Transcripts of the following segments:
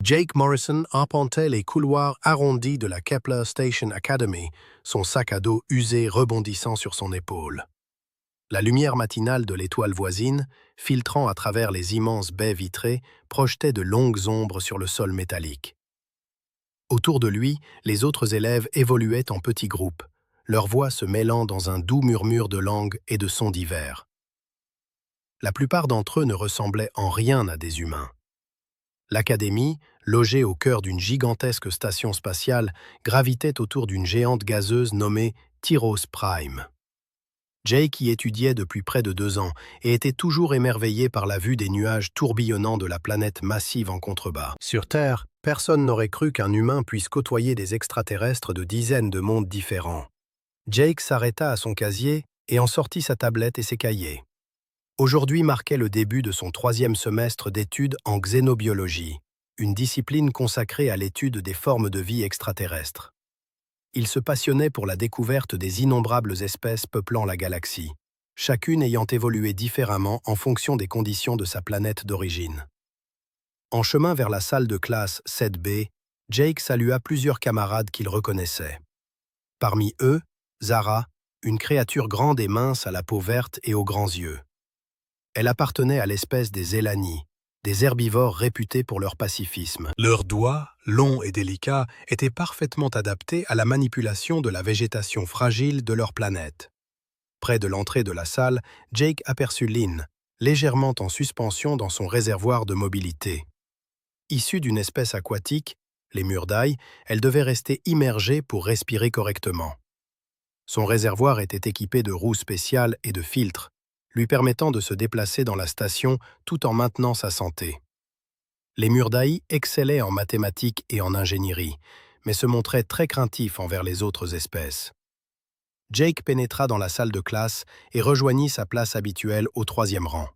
Jake Morrison arpentait les couloirs arrondis de la Kepler Station Academy, son sac à dos usé rebondissant sur son épaule. La lumière matinale de l'étoile voisine, filtrant à travers les immenses baies vitrées, projetait de longues ombres sur le sol métallique. Autour de lui, les autres élèves évoluaient en petits groupes, leurs voix se mêlant dans un doux murmure de langues et de sons divers. La plupart d'entre eux ne ressemblaient en rien à des humains. L'académie, logée au cœur d'une gigantesque station spatiale, gravitait autour d'une géante gazeuse nommée Tyros Prime. Jake y étudiait depuis près de 2 ans et était toujours émerveillé par la vue des nuages tourbillonnants de la planète massive en contrebas. Sur Terre, personne n'aurait cru qu'un humain puisse côtoyer des extraterrestres de dizaines de mondes différents. Jake s'arrêta à son casier et en sortit sa tablette et ses cahiers. Aujourd'hui marquait le début de son 3e semestre d'études en xénobiologie, une discipline consacrée à l'étude des formes de vie extraterrestres. Il se passionnait pour la découverte des innombrables espèces peuplant la galaxie, chacune ayant évolué différemment en fonction des conditions de sa planète d'origine. En chemin vers la salle de classe 7B, Jake salua plusieurs camarades qu'il reconnaissait. Parmi eux, Zara, une créature grande et mince à la peau verte et aux grands yeux. Elle appartenait à l'espèce des Elani, des herbivores réputés pour leur pacifisme. Leurs doigts, longs et délicats, étaient parfaitement adaptés à la manipulation de la végétation fragile de leur planète. Près de l'entrée de la salle, Jake aperçut Lynn, légèrement en suspension dans son réservoir de mobilité. Issue d'une espèce aquatique, les murdailles, elle devait rester immergée pour respirer correctement. Son réservoir était équipé de roues spéciales et de filtres, lui permettant de se déplacer dans la station tout en maintenant sa santé. Les murdailles excellaient en mathématiques et en ingénierie, mais se montraient très craintifs envers les autres espèces. Jake pénétra dans la salle de classe et rejoignit sa place habituelle au 3e rang.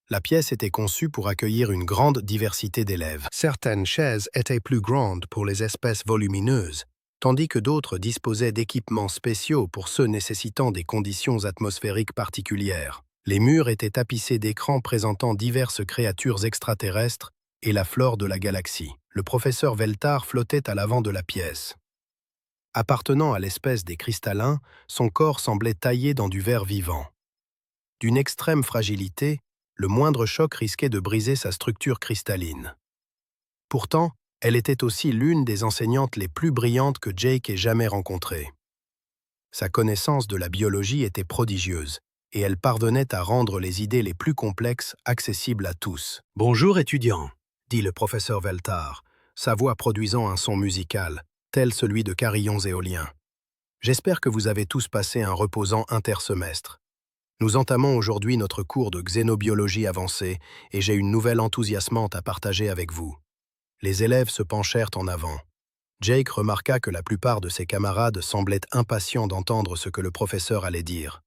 La pièce était conçue pour accueillir une grande diversité d'élèves. Certaines chaises étaient plus grandes pour les espèces volumineuses, tandis que d'autres disposaient d'équipements spéciaux pour ceux nécessitant des conditions atmosphériques particulières. Les murs étaient tapissés d'écrans présentant diverses créatures extraterrestres et la flore de la galaxie. Le professeur Veltar flottait à l'avant de la pièce. Appartenant à l'espèce des cristallins, son corps semblait taillé dans du verre vivant. D'une extrême fragilité, le moindre choc risquait de briser sa structure cristalline. Pourtant, elle était aussi l'une des enseignantes les plus brillantes que Jake ait jamais rencontrées. Sa connaissance de la biologie était prodigieuse, et elle parvenait à rendre les idées les plus complexes accessibles à tous. « Bonjour, étudiants », dit le professeur Veltar, sa voix produisant un son musical, tel celui de carillons éoliens. « J'espère que vous avez tous passé un reposant intersemestre. Nous entamons aujourd'hui notre cours de xénobiologie avancée, et j'ai une nouvelle enthousiasmante à partager avec vous. » Les élèves se penchèrent en avant. Jake remarqua que la plupart de ses camarades semblaient impatients d'entendre ce que le professeur allait dire.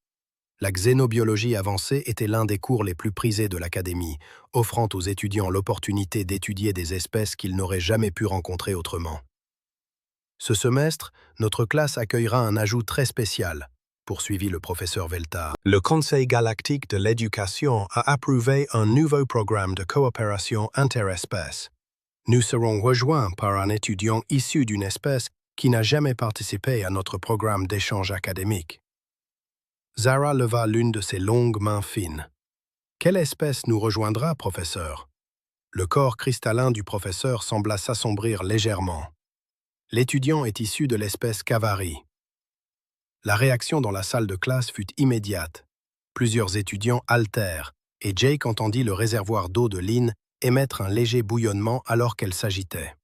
La xénobiologie avancée était l'un des cours les plus prisés de l'académie, offrant aux étudiants l'opportunité d'étudier des espèces qu'ils n'auraient jamais pu rencontrer autrement. Ce semestre, notre classe accueillera un ajout très spécial, poursuivit le professeur Veltar. Le Conseil galactique de l'éducation a approuvé un nouveau programme de coopération interespèces. Nous serons rejoints par un étudiant issu d'une espèce qui n'a jamais participé à notre programme d'échange académique. Zara leva l'une de ses longues mains fines. « Quelle espèce nous rejoindra, professeur ?» Le corps cristallin du professeur sembla s'assombrir légèrement. L'étudiant est issu de l'espèce Cavari. La réaction dans la salle de classe fut immédiate. Plusieurs étudiants haltèrent, et Jake entendit le réservoir d'eau de Lynn émettre un léger bouillonnement alors qu'elle s'agitait.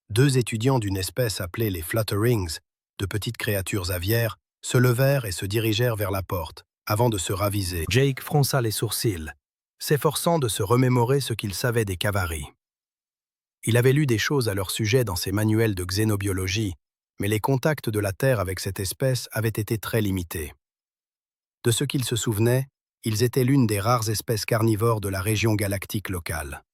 2 étudiants d'une espèce appelée les Flutterings, de petites créatures aviaires, se levèrent et se dirigèrent vers la porte, avant de se raviser. Jake fronça les sourcils, s'efforçant de se remémorer ce qu'il savait des Cavari. Il avait lu des choses à leur sujet dans ses manuels de xénobiologie, mais les contacts de la Terre avec cette espèce avaient été très limités. De ce qu'il se souvenait, ils étaient l'une des rares espèces carnivores de la région galactique locale.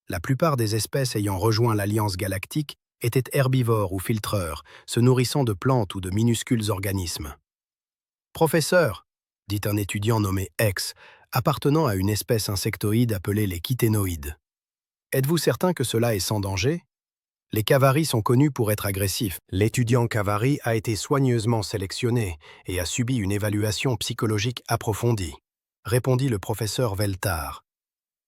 La plupart des espèces ayant rejoint l'Alliance galactique étaient herbivores ou filtreurs, se nourrissant de plantes ou de minuscules organismes. « Professeur », dit un étudiant nommé X, appartenant à une espèce insectoïde appelée les chiténoïdes. Êtes-vous certain que cela est sans danger? Les Cavaris sont connus pour être agressifs. L'étudiant Cavari a été soigneusement sélectionné et a subi une évaluation psychologique approfondie, répondit le professeur Veltar.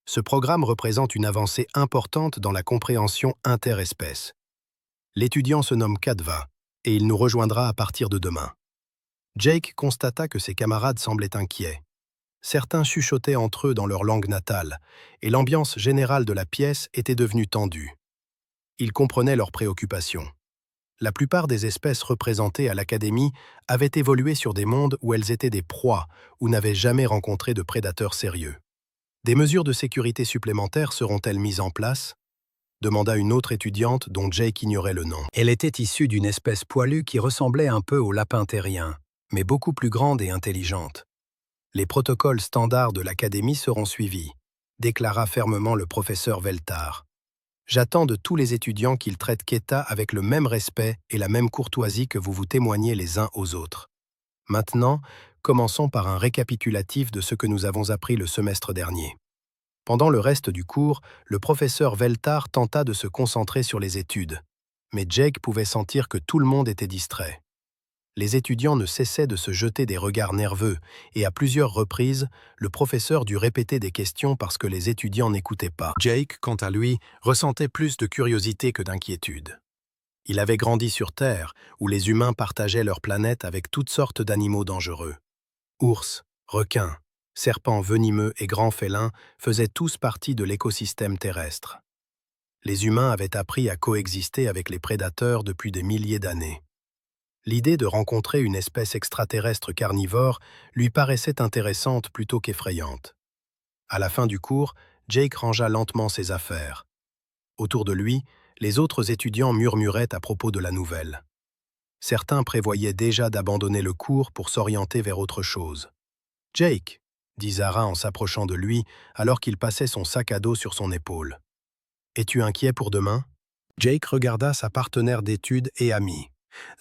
Ce programme représente une avancée importante dans la compréhension interespèce. L'étudiant se nomme Kadva et il nous rejoindra à partir de demain. Jake constata que ses camarades semblaient inquiets. Certains chuchotaient entre eux dans leur langue natale, et l'ambiance générale de la pièce était devenue tendue. Il comprenait leurs préoccupations. La plupart des espèces représentées à l'Académie avaient évolué sur des mondes où elles étaient des proies ou n'avaient jamais rencontré de prédateurs sérieux. Des mesures de sécurité supplémentaires seront-elles mises en place? Demanda une autre étudiante dont Jake ignorait le nom. Elle était issue d'une espèce poilue qui ressemblait un peu au lapin terrien, mais beaucoup plus grande et intelligente. Les protocoles standards de l'Académie seront suivis, déclara fermement le professeur Veltar. J'attends de tous les étudiants qu'ils traitent Keta avec le même respect et la même courtoisie que vous vous témoignez les uns aux autres. Maintenant, commençons par un récapitulatif de ce que nous avons appris le semestre dernier. Pendant le reste du cours, le professeur Veltar tenta de se concentrer sur les études, mais Jake pouvait sentir que tout le monde était distrait. Les étudiants ne cessaient de se jeter des regards nerveux, et à plusieurs reprises, le professeur dut répéter des questions parce que les étudiants n'écoutaient pas. Jake, quant à lui, ressentait plus de curiosité que d'inquiétude. Il avait grandi sur Terre, où les humains partageaient leur planète avec toutes sortes d'animaux dangereux. Ours, requins, serpents venimeux et grands félins faisaient tous partie de l'écosystème terrestre. Les humains avaient appris à coexister avec les prédateurs depuis des milliers d'années. L'idée de rencontrer une espèce extraterrestre carnivore lui paraissait intéressante plutôt qu'effrayante. À la fin du cours, Jake rangea lentement ses affaires. Autour de lui, les autres étudiants murmuraient à propos de la nouvelle. Certains prévoyaient déjà d'abandonner le cours pour s'orienter vers autre chose. « Jake !» dit Zara en s'approchant de lui alors qu'il passait son sac à dos sur son épaule. « Es-tu inquiet pour demain ?» Jake regarda sa partenaire d'études et amie.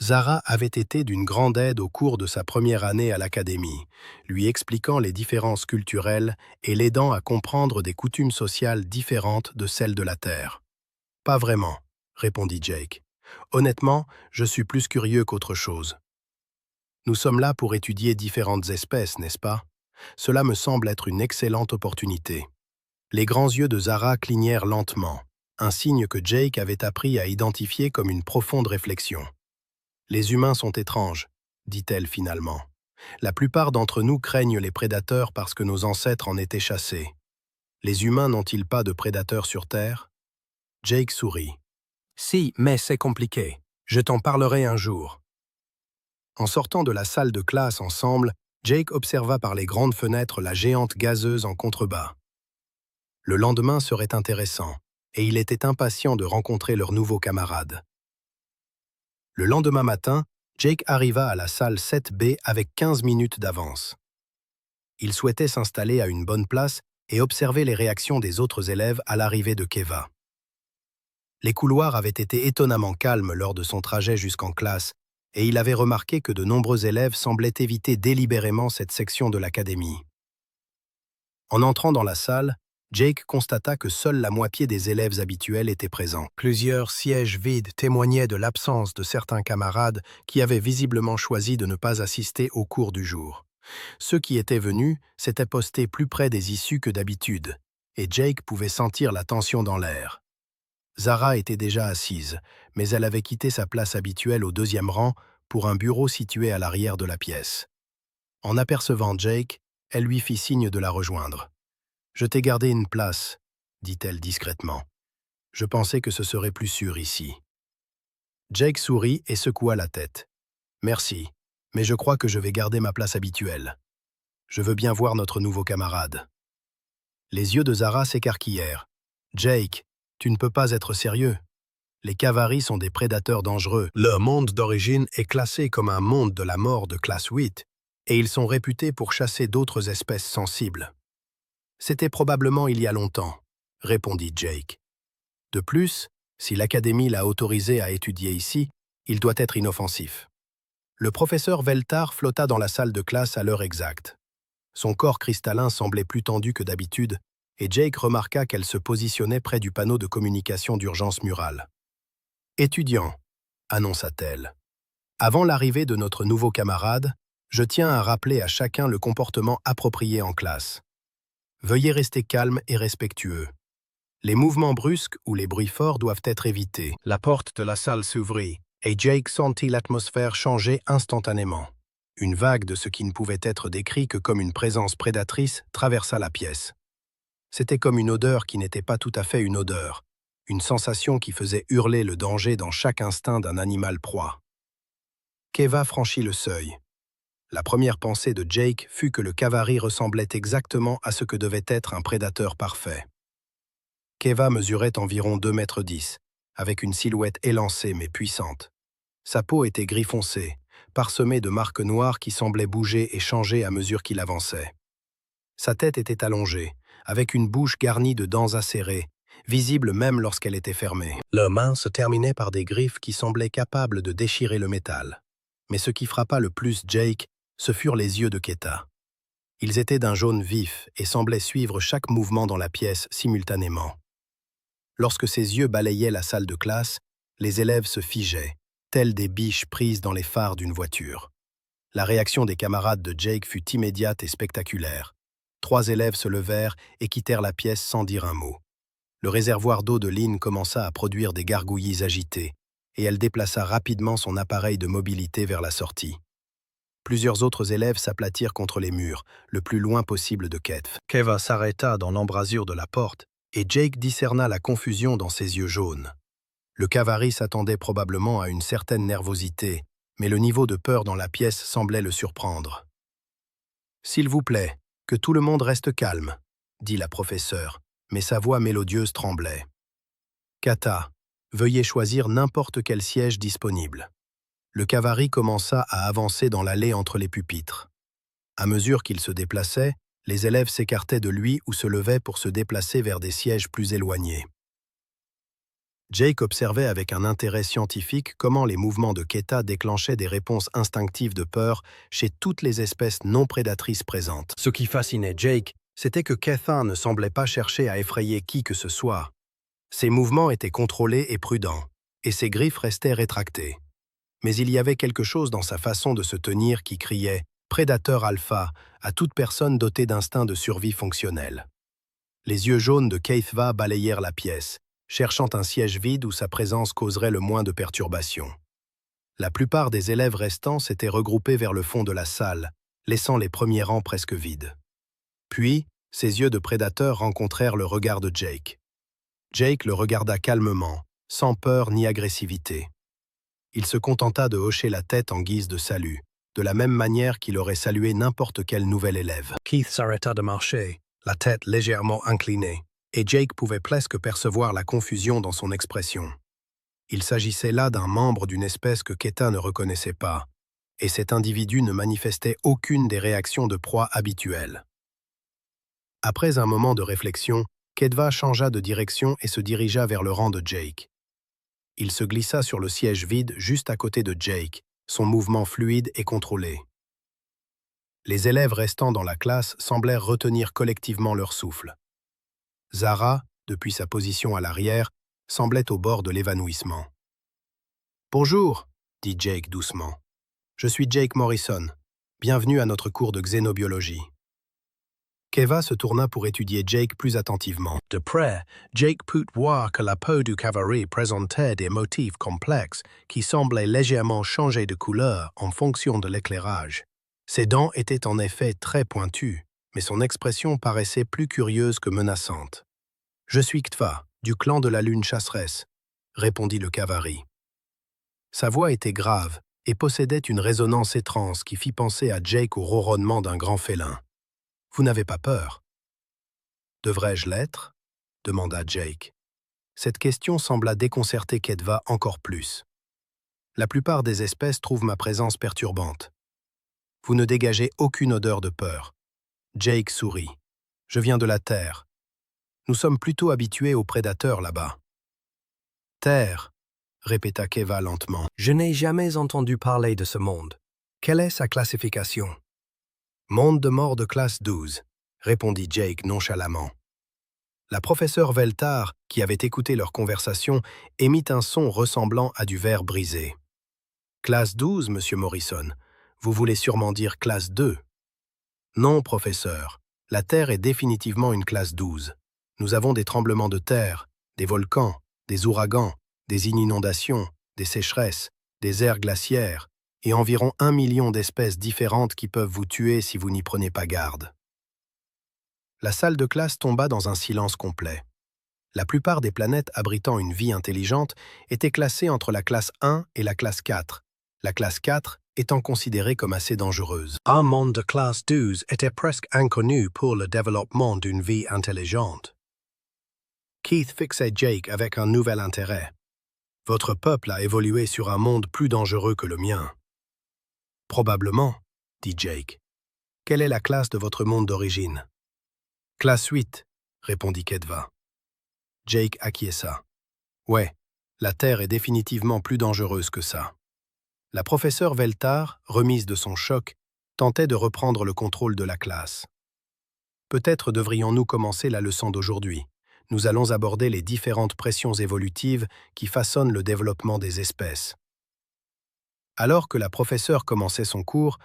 Zara avait été d'une grande aide au cours de sa première année à l'Académie, lui expliquant les différences culturelles et l'aidant à comprendre des coutumes sociales différentes de celles de la Terre. « Pas vraiment, » répondit Jake. « Honnêtement, je suis plus curieux qu'autre chose. Nous sommes là pour étudier différentes espèces, n'est-ce pas? Cela me semble être une excellente opportunité. » Les grands yeux de Zara clignèrent lentement, un signe que Jake avait appris à identifier comme une profonde réflexion. « Les humains sont étranges, » dit-elle finalement. « La plupart d'entre nous craignent les prédateurs parce que nos ancêtres en étaient chassés. Les humains n'ont-ils pas de prédateurs sur Terre ?» Jake sourit. « Si, mais c'est compliqué. Je t'en parlerai un jour. » En sortant de la salle de classe ensemble, Jake observa par les grandes fenêtres la géante gazeuse en contrebas. Le lendemain serait intéressant, et il était impatient de rencontrer leurs nouveaux camarades. Le lendemain matin, Jake arriva à la salle 7B avec 15 minutes d'avance. Il souhaitait s'installer à une bonne place et observer les réactions des autres élèves à l'arrivée de Keva. Les couloirs avaient été étonnamment calmes lors de son trajet jusqu'en classe, et il avait remarqué que de nombreux élèves semblaient éviter délibérément cette section de l'académie. En entrant dans la salle, Jake constata que seule la moitié des élèves habituels étaient présents. Plusieurs sièges vides témoignaient de l'absence de certains camarades qui avaient visiblement choisi de ne pas assister au cours du jour. Ceux qui étaient venus s'étaient postés plus près des issues que d'habitude, et Jake pouvait sentir la tension dans l'air. Zara était déjà assise, mais elle avait quitté sa place habituelle au deuxième rang pour un bureau situé à l'arrière de la pièce. En apercevant Jake, elle lui fit signe de la rejoindre. « Je t'ai gardé une place, » dit-elle discrètement. « Je pensais que ce serait plus sûr ici. » Jake sourit et secoua la tête. « Merci, mais je crois que je vais garder ma place habituelle. Je veux bien voir notre nouveau camarade. » Les yeux de Zara s'écarquillèrent. « Jake, tu ne peux pas être sérieux. Les Cavaris sont des prédateurs dangereux. Leur monde d'origine est classé comme un monde de la mort de classe 8, et ils sont réputés pour chasser d'autres espèces sensibles. » « C'était probablement il y a longtemps, » répondit Jake. « De plus, si l'Académie l'a autorisé à étudier ici, il doit être inoffensif. » Le professeur Veltar flotta dans la salle de classe à l'heure exacte. Son corps cristallin semblait plus tendu que d'habitude, et Jake remarqua qu'elle se positionnait près du panneau de communication d'urgence murale. « Étudiant, annonça-t-elle. Avant l'arrivée de notre nouveau camarade, je tiens à rappeler à chacun le comportement approprié en classe. Veuillez rester calme et respectueux. Les mouvements brusques ou les bruits forts doivent être évités. » La porte de la salle s'ouvrit, et Jake sentit l'atmosphère changer instantanément. Une vague de ce qui ne pouvait être décrit que comme une présence prédatrice traversa la pièce. C'était comme une odeur qui n'était pas tout à fait une odeur, une sensation qui faisait hurler le danger dans chaque instinct d'un animal proie. Keva franchit le seuil. La première pensée de Jake fut que le Cavari ressemblait exactement à ce que devait être un prédateur parfait. Keva mesurait environ 2,10 m, avec une silhouette élancée mais puissante. Sa peau était gris foncé, parsemée de marques noires qui semblaient bouger et changer à mesure qu'il avançait. Sa tête était allongée, avec une bouche garnie de dents acérées, visible même lorsqu'elle était fermée. Leurs mains se terminaient par des griffes qui semblaient capables de déchirer le métal. Mais ce qui frappa le plus Jake, ce furent les yeux de Keta. Ils étaient d'un jaune vif et semblaient suivre chaque mouvement dans la pièce simultanément. Lorsque ses yeux balayaient la salle de classe, les élèves se figeaient, telles des biches prises dans les phares d'une voiture. La réaction des camarades de Jake fut immédiate et spectaculaire. 3 élèves se levèrent et quittèrent la pièce sans dire un mot. Le réservoir d'eau de Lynn commença à produire des gargouillis agités, et elle déplaça rapidement son appareil de mobilité vers la sortie. Plusieurs autres élèves s'aplatirent contre les murs, le plus loin possible de Ketv. Keva s'arrêta dans l'embrasure de la porte, et Jake discerna la confusion dans ses yeux jaunes. Le Cavari s'attendait probablement à une certaine nervosité, mais le niveau de peur dans la pièce semblait le surprendre. « S'il vous plaît, que tout le monde reste calme, » dit la professeure, mais sa voix mélodieuse tremblait. « Kata, veuillez choisir n'importe quel siège disponible. » Le Cavari commença à avancer dans l'allée entre les pupitres. À mesure qu'il se déplaçait, les élèves s'écartaient de lui ou se levaient pour se déplacer vers des sièges plus éloignés. Jake observait avec un intérêt scientifique comment les mouvements de Keta déclenchaient des réponses instinctives de peur chez toutes les espèces non prédatrices présentes. Ce qui fascinait Jake, c'était que Keta ne semblait pas chercher à effrayer qui que ce soit. Ses mouvements étaient contrôlés et prudents, et ses griffes restaient rétractées. Mais il y avait quelque chose dans sa façon de se tenir qui criait « prédateur alpha » à toute personne dotée d'instinct de survie fonctionnel. Les yeux jaunes de Keithva balayèrent la pièce, cherchant un siège vide où sa présence causerait le moins de perturbations. La plupart des élèves restants s'étaient regroupés vers le fond de la salle, laissant les premiers rangs presque vides. Puis, ses yeux de prédateur rencontrèrent le regard de Jake. Jake le regarda calmement, sans peur ni agressivité. Il se contenta de hocher la tête en guise de salut, de la même manière qu'il aurait salué n'importe quel nouvel élève. Keith s'arrêta de marcher, la tête légèrement inclinée, et Jake pouvait presque percevoir la confusion dans son expression. Il s'agissait là d'un membre d'une espèce que Keta ne reconnaissait pas, et cet individu ne manifestait aucune des réactions de proie habituelles. Après un moment de réflexion, Ketva changea de direction et se dirigea vers le rang de Jake. Il se glissa sur le siège vide juste à côté de Jake, son mouvement fluide et contrôlé. Les élèves restants dans la classe semblèrent retenir collectivement leur souffle. Zara, depuis sa position à l'arrière, semblait au bord de l'évanouissement. « Bonjour, » dit Jake doucement. « Je suis Jake Morrison. Bienvenue à notre cours de xénobiologie. » Keva se tourna pour étudier Jake plus attentivement. De près, Jake put voir que la peau du Cavari présentait des motifs complexes qui semblaient légèrement changer de couleur en fonction de l'éclairage. Ses dents étaient en effet très pointues, mais son expression paraissait plus curieuse que menaçante. « Je suis Ktva, du clan de la lune chasseresse », répondit le Cavari. Sa voix était grave et possédait une résonance étrange qui fit penser à Jake au ronronnement d'un grand félin. « Vous n'avez pas peur ?»« Devrais-je l'être ?» demanda Jake. Cette question sembla déconcerter Ketva encore plus. La plupart des espèces trouvent ma présence perturbante. Vous ne dégagez aucune odeur de peur. Jake sourit. Je viens de la Terre. Nous sommes plutôt habitués aux prédateurs là-bas. Terre, répéta Keva lentement. Je n'ai jamais entendu parler de ce monde. Quelle est sa classification? Monde de mort de classe 12, répondit Jake nonchalamment. La professeure Veltar, qui avait écouté leur conversation, émit un son ressemblant à du verre brisé. « Classe 12, monsieur Morrison. Vous voulez sûrement dire classe 2. » « Non, professeur. La Terre est définitivement une classe 12. Nous avons des tremblements de terre, des volcans, des ouragans, des inondations, des sécheresses, des aires glaciaires, et environ 1 million d'espèces différentes qui peuvent vous tuer si vous n'y prenez pas garde. » La salle de classe tomba dans un silence complet. La plupart des planètes abritant une vie intelligente étaient classées entre la classe 1 et la classe 4, la classe 4 étant considérée comme assez dangereuse. Un monde de classe 12 était presque inconnu pour le développement d'une vie intelligente. Keith fixait Jake avec un nouvel intérêt. « Votre peuple a évolué sur un monde plus dangereux que le mien. »« Probablement, » dit Jake. « Quelle est la classe de votre monde d'origine ?»« Classe 8, » répondit Kedva. Jake acquiesça. « Ouais, la Terre est définitivement plus dangereuse que ça. » La professeure Veltar, remise de son choc, tentait de reprendre le contrôle de la classe. « Peut-être devrions-nous commencer la leçon d'aujourd'hui. Nous allons aborder les différentes pressions évolutives qui façonnent le développement des espèces. » Alors que la professeure commençait son cours,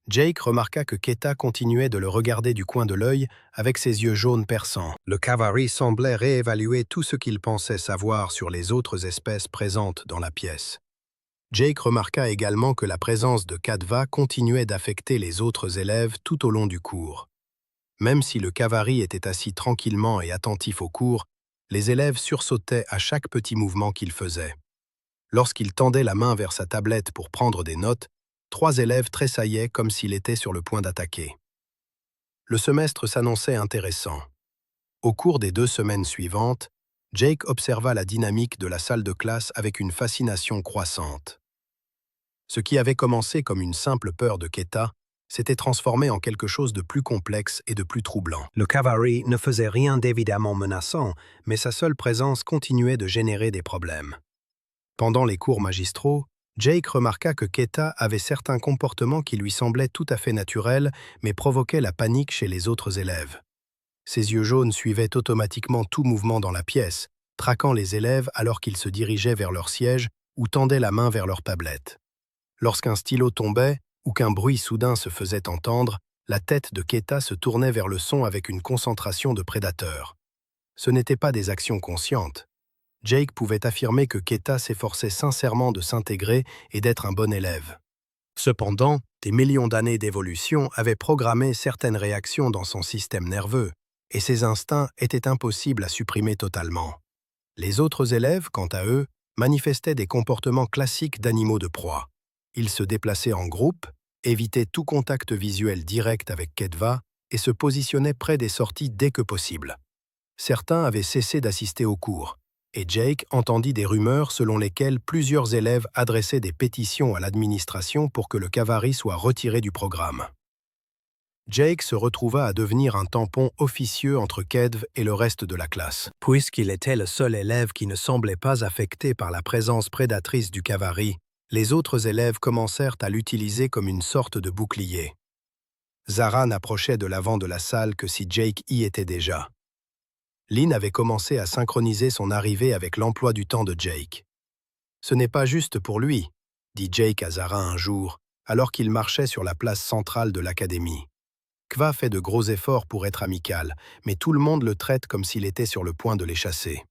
Jake remarqua que Keta continuait de le regarder du coin de l'œil avec ses yeux jaunes perçants. Le Kavari semblait réévaluer tout ce qu'il pensait savoir sur les autres espèces présentes dans la pièce. Jake remarqua également que la présence de Kedva continuait d'affecter les autres élèves tout au long du cours. Même si le Kavari était assis tranquillement et attentif au cours, les élèves sursautaient à chaque petit mouvement qu'il faisait. Lorsqu'il tendait la main vers sa tablette pour prendre des notes, 3 élèves tressaillaient comme s'il était sur le point d'attaquer. Le semestre s'annonçait intéressant. Au cours des 2 semaines suivantes, Jake observa la dynamique de la salle de classe avec une fascination croissante. Ce qui avait commencé comme une simple peur de Keta s'était transformé en quelque chose de plus complexe et de plus troublant. Le Kavari ne faisait rien d'évidemment menaçant, mais sa seule présence continuait de générer des problèmes. Pendant les cours magistraux, Jake remarqua que Keta avait certains comportements qui lui semblaient tout à fait naturels, mais provoquaient la panique chez les autres élèves. Ses yeux jaunes suivaient automatiquement tout mouvement dans la pièce, traquant les élèves alors qu'ils se dirigeaient vers leur siège ou tendaient la main vers leur tablette. Lorsqu'un stylo tombait ou qu'un bruit soudain se faisait entendre, la tête de Keta se tournait vers le son avec une concentration de prédateur. Ce n'étaient pas des actions conscientes. Jake pouvait affirmer que Keta s'efforçait sincèrement de s'intégrer et d'être un bon élève. Cependant, des millions d'années d'évolution avaient programmé certaines réactions dans son système nerveux, et ces instincts étaient impossibles à supprimer totalement. Les autres élèves, quant à eux, manifestaient des comportements classiques d'animaux de proie. Ils se déplaçaient en groupe, évitaient tout contact visuel direct avec Kedva et se positionnaient près des sorties dès que possible. Certains avaient cessé d'assister aux cours, et Jake entendit des rumeurs selon lesquelles plusieurs élèves adressaient des pétitions à l'administration pour que le Kavari soit retiré du programme. Jake se retrouva à devenir un tampon officieux entre Kedv et le reste de la classe. Puisqu'il était le seul élève qui ne semblait pas affecté par la présence prédatrice du Kavari, les autres élèves commencèrent à l'utiliser comme une sorte de bouclier. Zara n'approchait de l'avant de la salle que si Jake y était déjà. Lynn avait commencé à synchroniser son arrivée avec l'emploi du temps de Jake. « Ce n'est pas juste pour lui », dit Jake à Zara un jour, alors qu'il marchait sur la place centrale de l'académie. Kva fait de gros efforts pour être amical, mais tout le monde le traite comme s'il était sur le point de les chasser.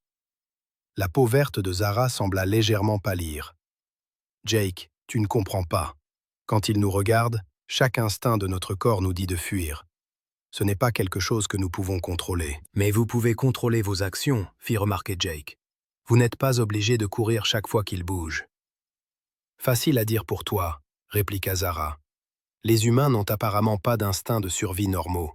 La peau verte de Zara sembla légèrement pâlir. « Jake, tu ne comprends pas. Quand il nous regarde, chaque instinct de notre corps nous dit de fuir. Ce n'est pas quelque chose que nous pouvons contrôler. »« Mais vous pouvez contrôler vos actions, » fit remarquer Jake. « Vous n'êtes pas obligé de courir chaque fois qu'il bouge. »« Facile à dire pour toi, » répliqua Zara. « Les humains n'ont apparemment pas d'instinct de survie normaux. »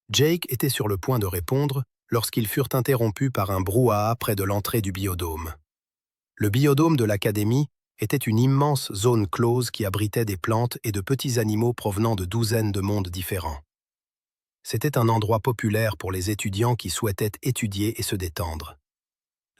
Jake était sur le point de répondre lorsqu'ils furent interrompus par un brouhaha près de l'entrée du biodôme. Le biodôme de l'académie était une immense zone close qui abritait des plantes et de petits animaux provenant de douzaines de mondes différents. C'était un endroit populaire pour les étudiants qui souhaitaient étudier et se détendre.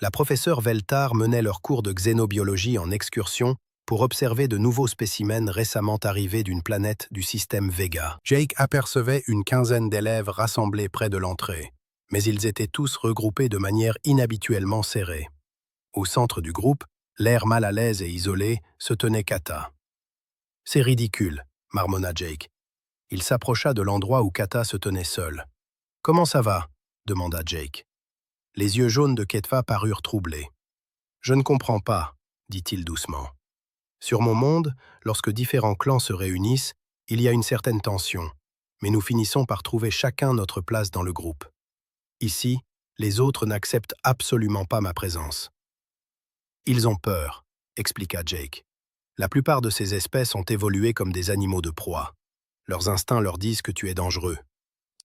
La professeure Veltar menait leurs cours de xénobiologie en excursion pour observer de nouveaux spécimens récemment arrivés d'une planète du système Vega. Jake apercevait une quinzaine d'élèves rassemblés près de l'entrée, mais ils étaient tous regroupés de manière inhabituellement serrée. Au centre du groupe, l'air mal à l'aise et isolé, se tenait Kata. « C'est ridicule, » marmonna Jake. Il s'approcha de l'endroit où Kata se tenait seule. « Comment ça va ?» demanda Jake. Les yeux jaunes de Ketva parurent troublés. « Je ne comprends pas, » dit-il doucement. « Sur mon monde, lorsque différents clans se réunissent, il y a une certaine tension, mais nous finissons par trouver chacun notre place dans le groupe. Ici, les autres n'acceptent absolument pas ma présence. » « Ils ont peur, » expliqua Jake. « La plupart de ces espèces ont évolué comme des animaux de proie. Leurs instincts leur disent que tu es dangereux. »«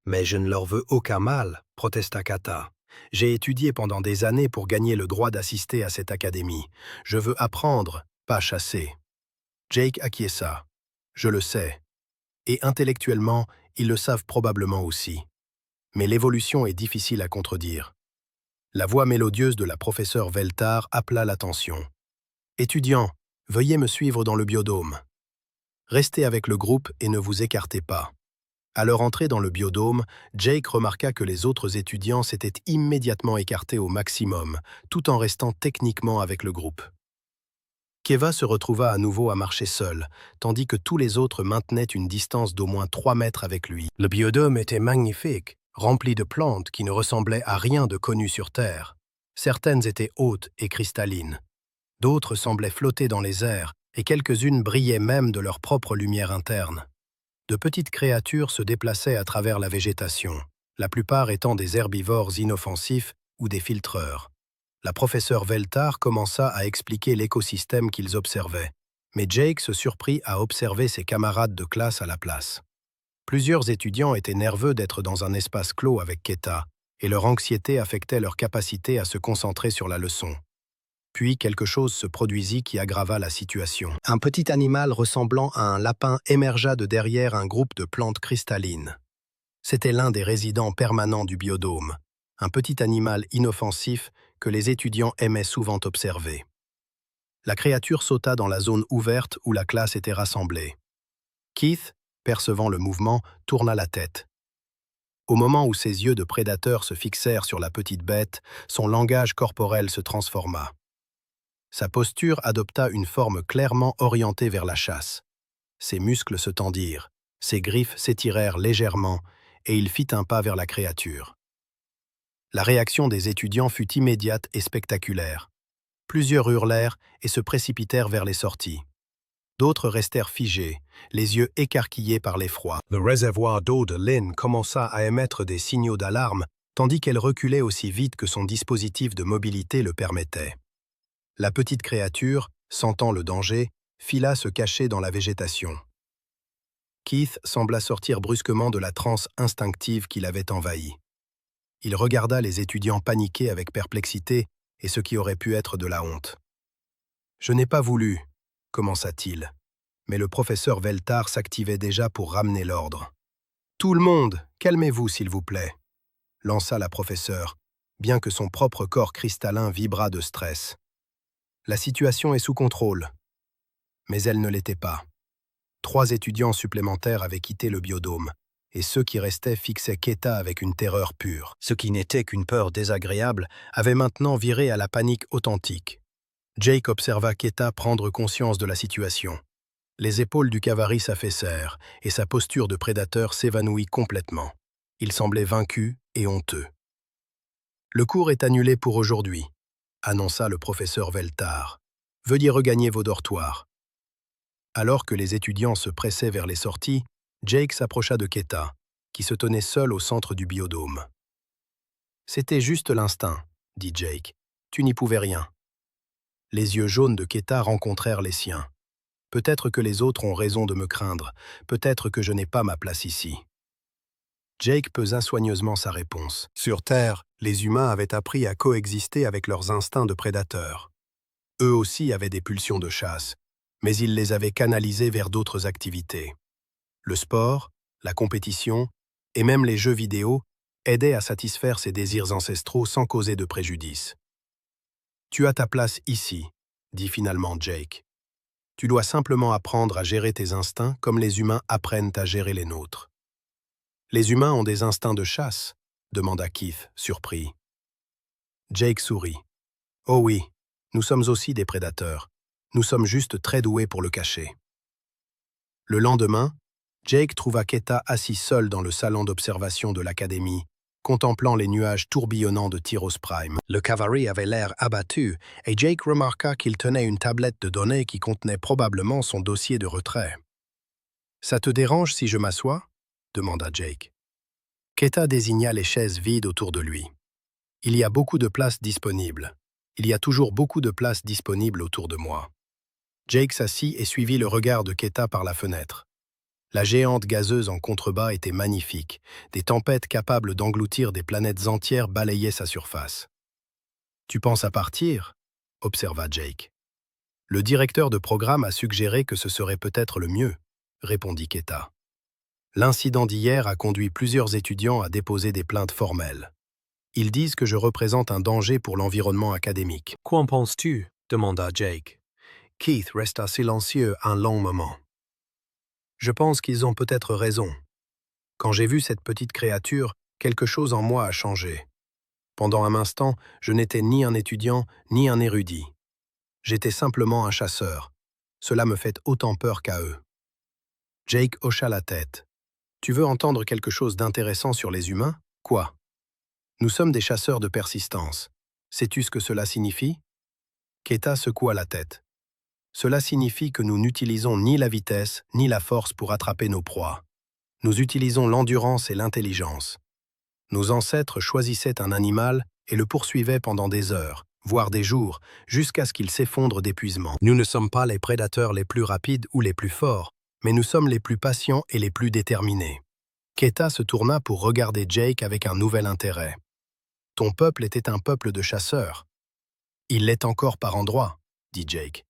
Mais je ne leur veux aucun mal, » protesta Kata. « J'ai étudié pendant des années pour gagner le droit d'assister à cette académie. Je veux apprendre, pas chasser. » Jake acquiesça. « Je le sais. Et intellectuellement, ils le savent probablement aussi. Mais l'évolution est difficile à contredire. » La voix mélodieuse de la professeure Veltar appela l'attention. « Étudiants, veuillez me suivre dans le biodôme. Restez avec le groupe et ne vous écartez pas. » À leur entrée dans le biodôme, Jake remarqua que les autres étudiants s'étaient immédiatement écartés au maximum, tout en restant techniquement avec le groupe. Keva se retrouva à nouveau à marcher seul, tandis que tous les autres maintenaient une distance d'au moins 3 mètres avec lui. Le biodôme était magnifique, rempli de plantes qui ne ressemblaient à rien de connu sur Terre. Certaines étaient hautes et cristallines. D'autres semblaient flotter dans les airs, et quelques-unes brillaient même de leur propre lumière interne. De petites créatures se déplaçaient à travers la végétation, la plupart étant des herbivores inoffensifs ou des filtreurs. La professeure Veltar commença à expliquer l'écosystème qu'ils observaient, mais Jake se surprit à observer ses camarades de classe à la place. Plusieurs étudiants étaient nerveux d'être dans un espace clos avec Keta, et leur anxiété affectait leur capacité à se concentrer sur la leçon. Puis quelque chose se produisit qui aggrava la situation. Un petit animal ressemblant à un lapin émergea de derrière un groupe de plantes cristallines. C'était l'un des résidents permanents du biodôme, un petit animal inoffensif que les étudiants aimaient souvent observer. La créature sauta dans la zone ouverte où la classe était rassemblée. Keith, percevant le mouvement, tourna la tête. Au moment où ses yeux de prédateur se fixèrent sur la petite bête, son langage corporel se transforma. Sa posture adopta une forme clairement orientée vers la chasse. Ses muscles se tendirent, ses griffes s'étirèrent légèrement, et il fit un pas vers la créature. La réaction des étudiants fut immédiate et spectaculaire. Plusieurs hurlèrent et se précipitèrent vers les sorties. D'autres restèrent figés, les yeux écarquillés par l'effroi. Le réservoir d'eau de Lynn commença à émettre des signaux d'alarme, tandis qu'elle reculait aussi vite que son dispositif de mobilité le permettait. La petite créature, sentant le danger, fila se cacher dans la végétation. Keith sembla sortir brusquement de la transe instinctive qui l'avait envahi. Il regarda les étudiants paniqués avec perplexité et ce qui aurait pu être de la honte. « Je n'ai pas voulu », commença-t-il, mais le professeur Veltar s'activait déjà pour ramener l'ordre. « Tout le monde, calmez-vous s'il vous plaît », lança la professeure, bien que son propre corps cristallin vibrât de stress. « La situation est sous contrôle. » Mais elle ne l'était pas. 3 étudiants supplémentaires avaient quitté le biodôme, et ceux qui restaient fixaient Keta avec une terreur pure. Ce qui n'était qu'une peur désagréable avait maintenant viré à la panique authentique. Jake observa Keta prendre conscience de la situation. Les épaules du Kavari s'affaissèrent, et sa posture de prédateur s'évanouit complètement. Il semblait vaincu et honteux. « Le cours est annulé pour aujourd'hui », annonça le professeur Veltar. « Veuillez regagner vos dortoirs. » Alors que les étudiants se pressaient vers les sorties, Jake s'approcha de Keta, qui se tenait seul au centre du biodôme. « C'était juste l'instinct, » dit Jake. « Tu n'y pouvais rien. » Les yeux jaunes de Keta rencontrèrent les siens. « Peut-être que les autres ont raison de me craindre. Peut-être que je n'ai pas ma place ici. » Jake pesa soigneusement sa réponse. Sur Terre, les humains avaient appris à coexister avec leurs instincts de prédateurs. Eux aussi avaient des pulsions de chasse, mais ils les avaient canalisées vers d'autres activités. Le sport, la compétition et même les jeux vidéo aidaient à satisfaire ces désirs ancestraux sans causer de préjudice. « Tu as ta place ici, » dit finalement Jake. « Tu dois simplement apprendre à gérer tes instincts comme les humains apprennent à gérer les nôtres. Les humains ont des instincts de chasse, demanda Keith, surpris. Jake sourit. Oh oui, nous sommes aussi des prédateurs. Nous sommes juste très doués pour le cacher. Le lendemain, Jake trouva Keta assis seul dans le salon d'observation de l'académie, contemplant les nuages tourbillonnants de Tyros Prime. Le Cavalry avait l'air abattu, et Jake remarqua qu'il tenait une tablette de données qui contenait probablement son dossier de retrait. « Ça te dérange si je m'assois » demanda Jake. Keta désigna les chaises vides autour de lui. « Il y a beaucoup de places disponibles. Il y a toujours beaucoup de places disponibles autour de moi. » Jake s'assit et suivit le regard de Keta par la fenêtre. La géante gazeuse en contrebas était magnifique. Des tempêtes capables d'engloutir des planètes entières balayaient sa surface. « Tu penses à partir » observa Jake. « Le directeur de programme a suggéré que ce serait peut-être le mieux, » répondit Keta. L'incident d'hier a conduit plusieurs étudiants à déposer des plaintes formelles. Ils disent que je représente un danger pour l'environnement académique. « Qu'en penses-tu » demanda Jake. Keith resta silencieux un long moment. « Je pense qu'ils ont peut-être raison. Quand j'ai vu cette petite créature, quelque chose en moi a changé. Pendant un instant, je n'étais ni un étudiant, ni un érudit. J'étais simplement un chasseur. Cela me fait autant peur qu'à eux. » Jake hocha la tête. « Tu veux entendre quelque chose d'intéressant sur les humains ? Quoi ? Nous sommes des chasseurs de persistance. Sais-tu ce que cela signifie » Keta secoua la tête. « Cela signifie que nous n'utilisons ni la vitesse ni la force pour attraper nos proies. Nous utilisons l'endurance et l'intelligence. Nos ancêtres choisissaient un animal et le poursuivaient pendant des heures, voire des jours, jusqu'à ce qu'il s'effondre d'épuisement. Nous ne sommes pas les prédateurs les plus rapides ou les plus forts, mais nous sommes les plus patients et les plus déterminés. » Keta se tourna pour regarder Jake avec un nouvel intérêt. « Ton peuple était un peuple de chasseurs. »« Il l'est encore par endroits, » dit Jake.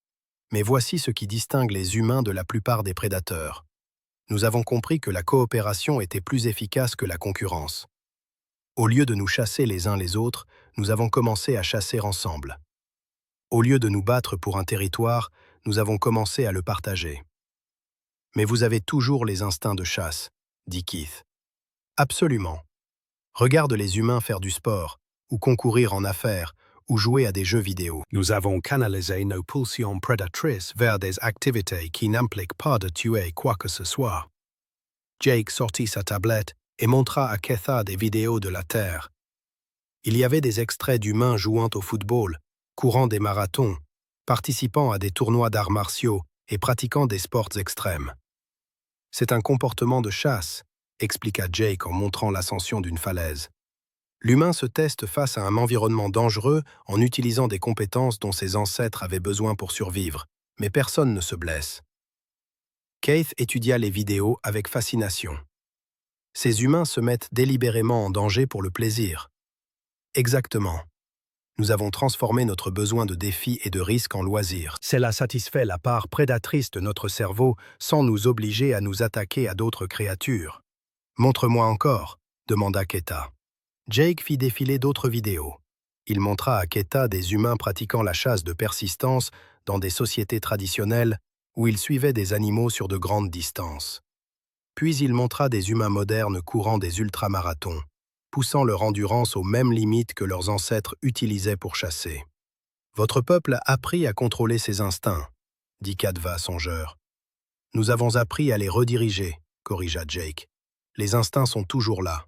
« Mais voici ce qui distingue les humains de la plupart des prédateurs. Nous avons compris que la coopération était plus efficace que la concurrence. Au lieu de nous chasser les uns les autres, nous avons commencé à chasser ensemble. Au lieu de nous battre pour un territoire, nous avons commencé à le partager. Mais vous avez toujours les instincts de chasse, dit Keith. Absolument. Regarde les humains faire du sport, ou concourir en affaires, ou jouer à des jeux vidéo. Nous avons canalisé nos pulsions prédatrices vers des activités qui n'impliquent pas de tuer quoi que ce soit. Jake sortit sa tablette et montra à Keta des vidéos de la Terre. Il y avait des extraits d'humains jouant au football, courant des marathons, participant à des tournois d'arts martiaux et pratiquant des sports extrêmes. C'est un comportement de chasse, expliqua Jake en montrant l'ascension d'une falaise. L'humain se teste face à un environnement dangereux en utilisant des compétences dont ses ancêtres avaient besoin pour survivre, mais personne ne se blesse. Keith étudia les vidéos avec fascination. Ces humains se mettent délibérément en danger pour le plaisir. Exactement. Nous avons transformé notre besoin de défi et de risque en loisir. Cela satisfait la part prédatrice de notre cerveau sans nous obliger à nous attaquer à d'autres créatures. « Montre-moi encore » demanda Keta. Jake fit défiler d'autres vidéos. Il montra à Keta des humains pratiquant la chasse de persistance dans des sociétés traditionnelles où ils suivaient des animaux sur de grandes distances. Puis il montra des humains modernes courant des ultramarathons, poussant leur endurance aux mêmes limites que leurs ancêtres utilisaient pour chasser. « Votre peuple a appris à contrôler ses instincts, » dit Kadva songeur. « Nous avons appris à les rediriger, » corrigea Jake. « Les instincts sont toujours là.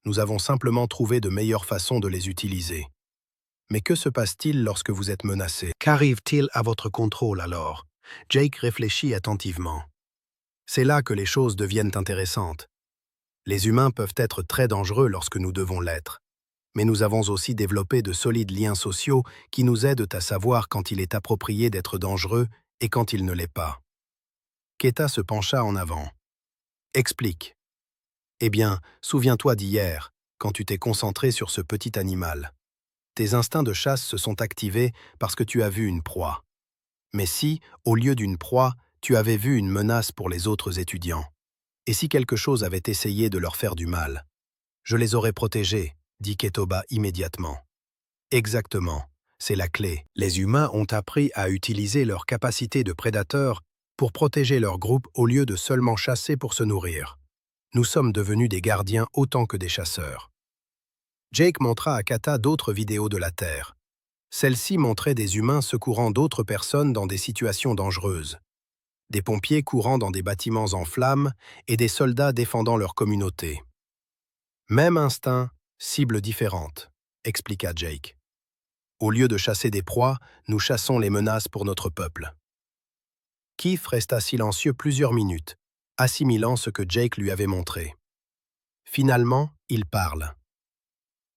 Nous avons simplement trouvé de meilleures façons de les utiliser. Mais que se passe-t-il lorsque vous êtes menacé? Qu'arrive-t-il à votre contrôle alors » Jake réfléchit attentivement. C'est là que les choses deviennent intéressantes. Les humains peuvent être très dangereux lorsque nous devons l'être. Mais nous avons aussi développé de solides liens sociaux qui nous aident à savoir quand il est approprié d'être dangereux et quand il ne l'est pas. Keta se pencha en avant. Explique. Eh bien, souviens-toi d'hier, quand tu t'es concentré sur ce petit animal. Tes instincts de chasse se sont activés parce que tu as vu une proie. Mais si, au lieu d'une proie, tu avais vu une menace pour les autres étudiants? Et si quelque chose avait essayé de leur faire du mal? Je les aurais protégés, dit Ketoba immédiatement. Exactement, c'est la clé. Les humains ont appris à utiliser leur capacité de prédateurs pour protéger leur groupe au lieu de seulement chasser pour se nourrir. Nous sommes devenus des gardiens autant que des chasseurs. Jake montra à Kata d'autres vidéos de la Terre. Celles-ci montraient des humains secourant d'autres personnes dans des situations dangereuses, des pompiers courant dans des bâtiments en flammes et des soldats défendant leur communauté. Même instinct, cible différente, expliqua Jake. Au lieu de chasser des proies, nous chassons les menaces pour notre peuple. Keith resta silencieux plusieurs minutes, assimilant ce que Jake lui avait montré. Finalement, il parle.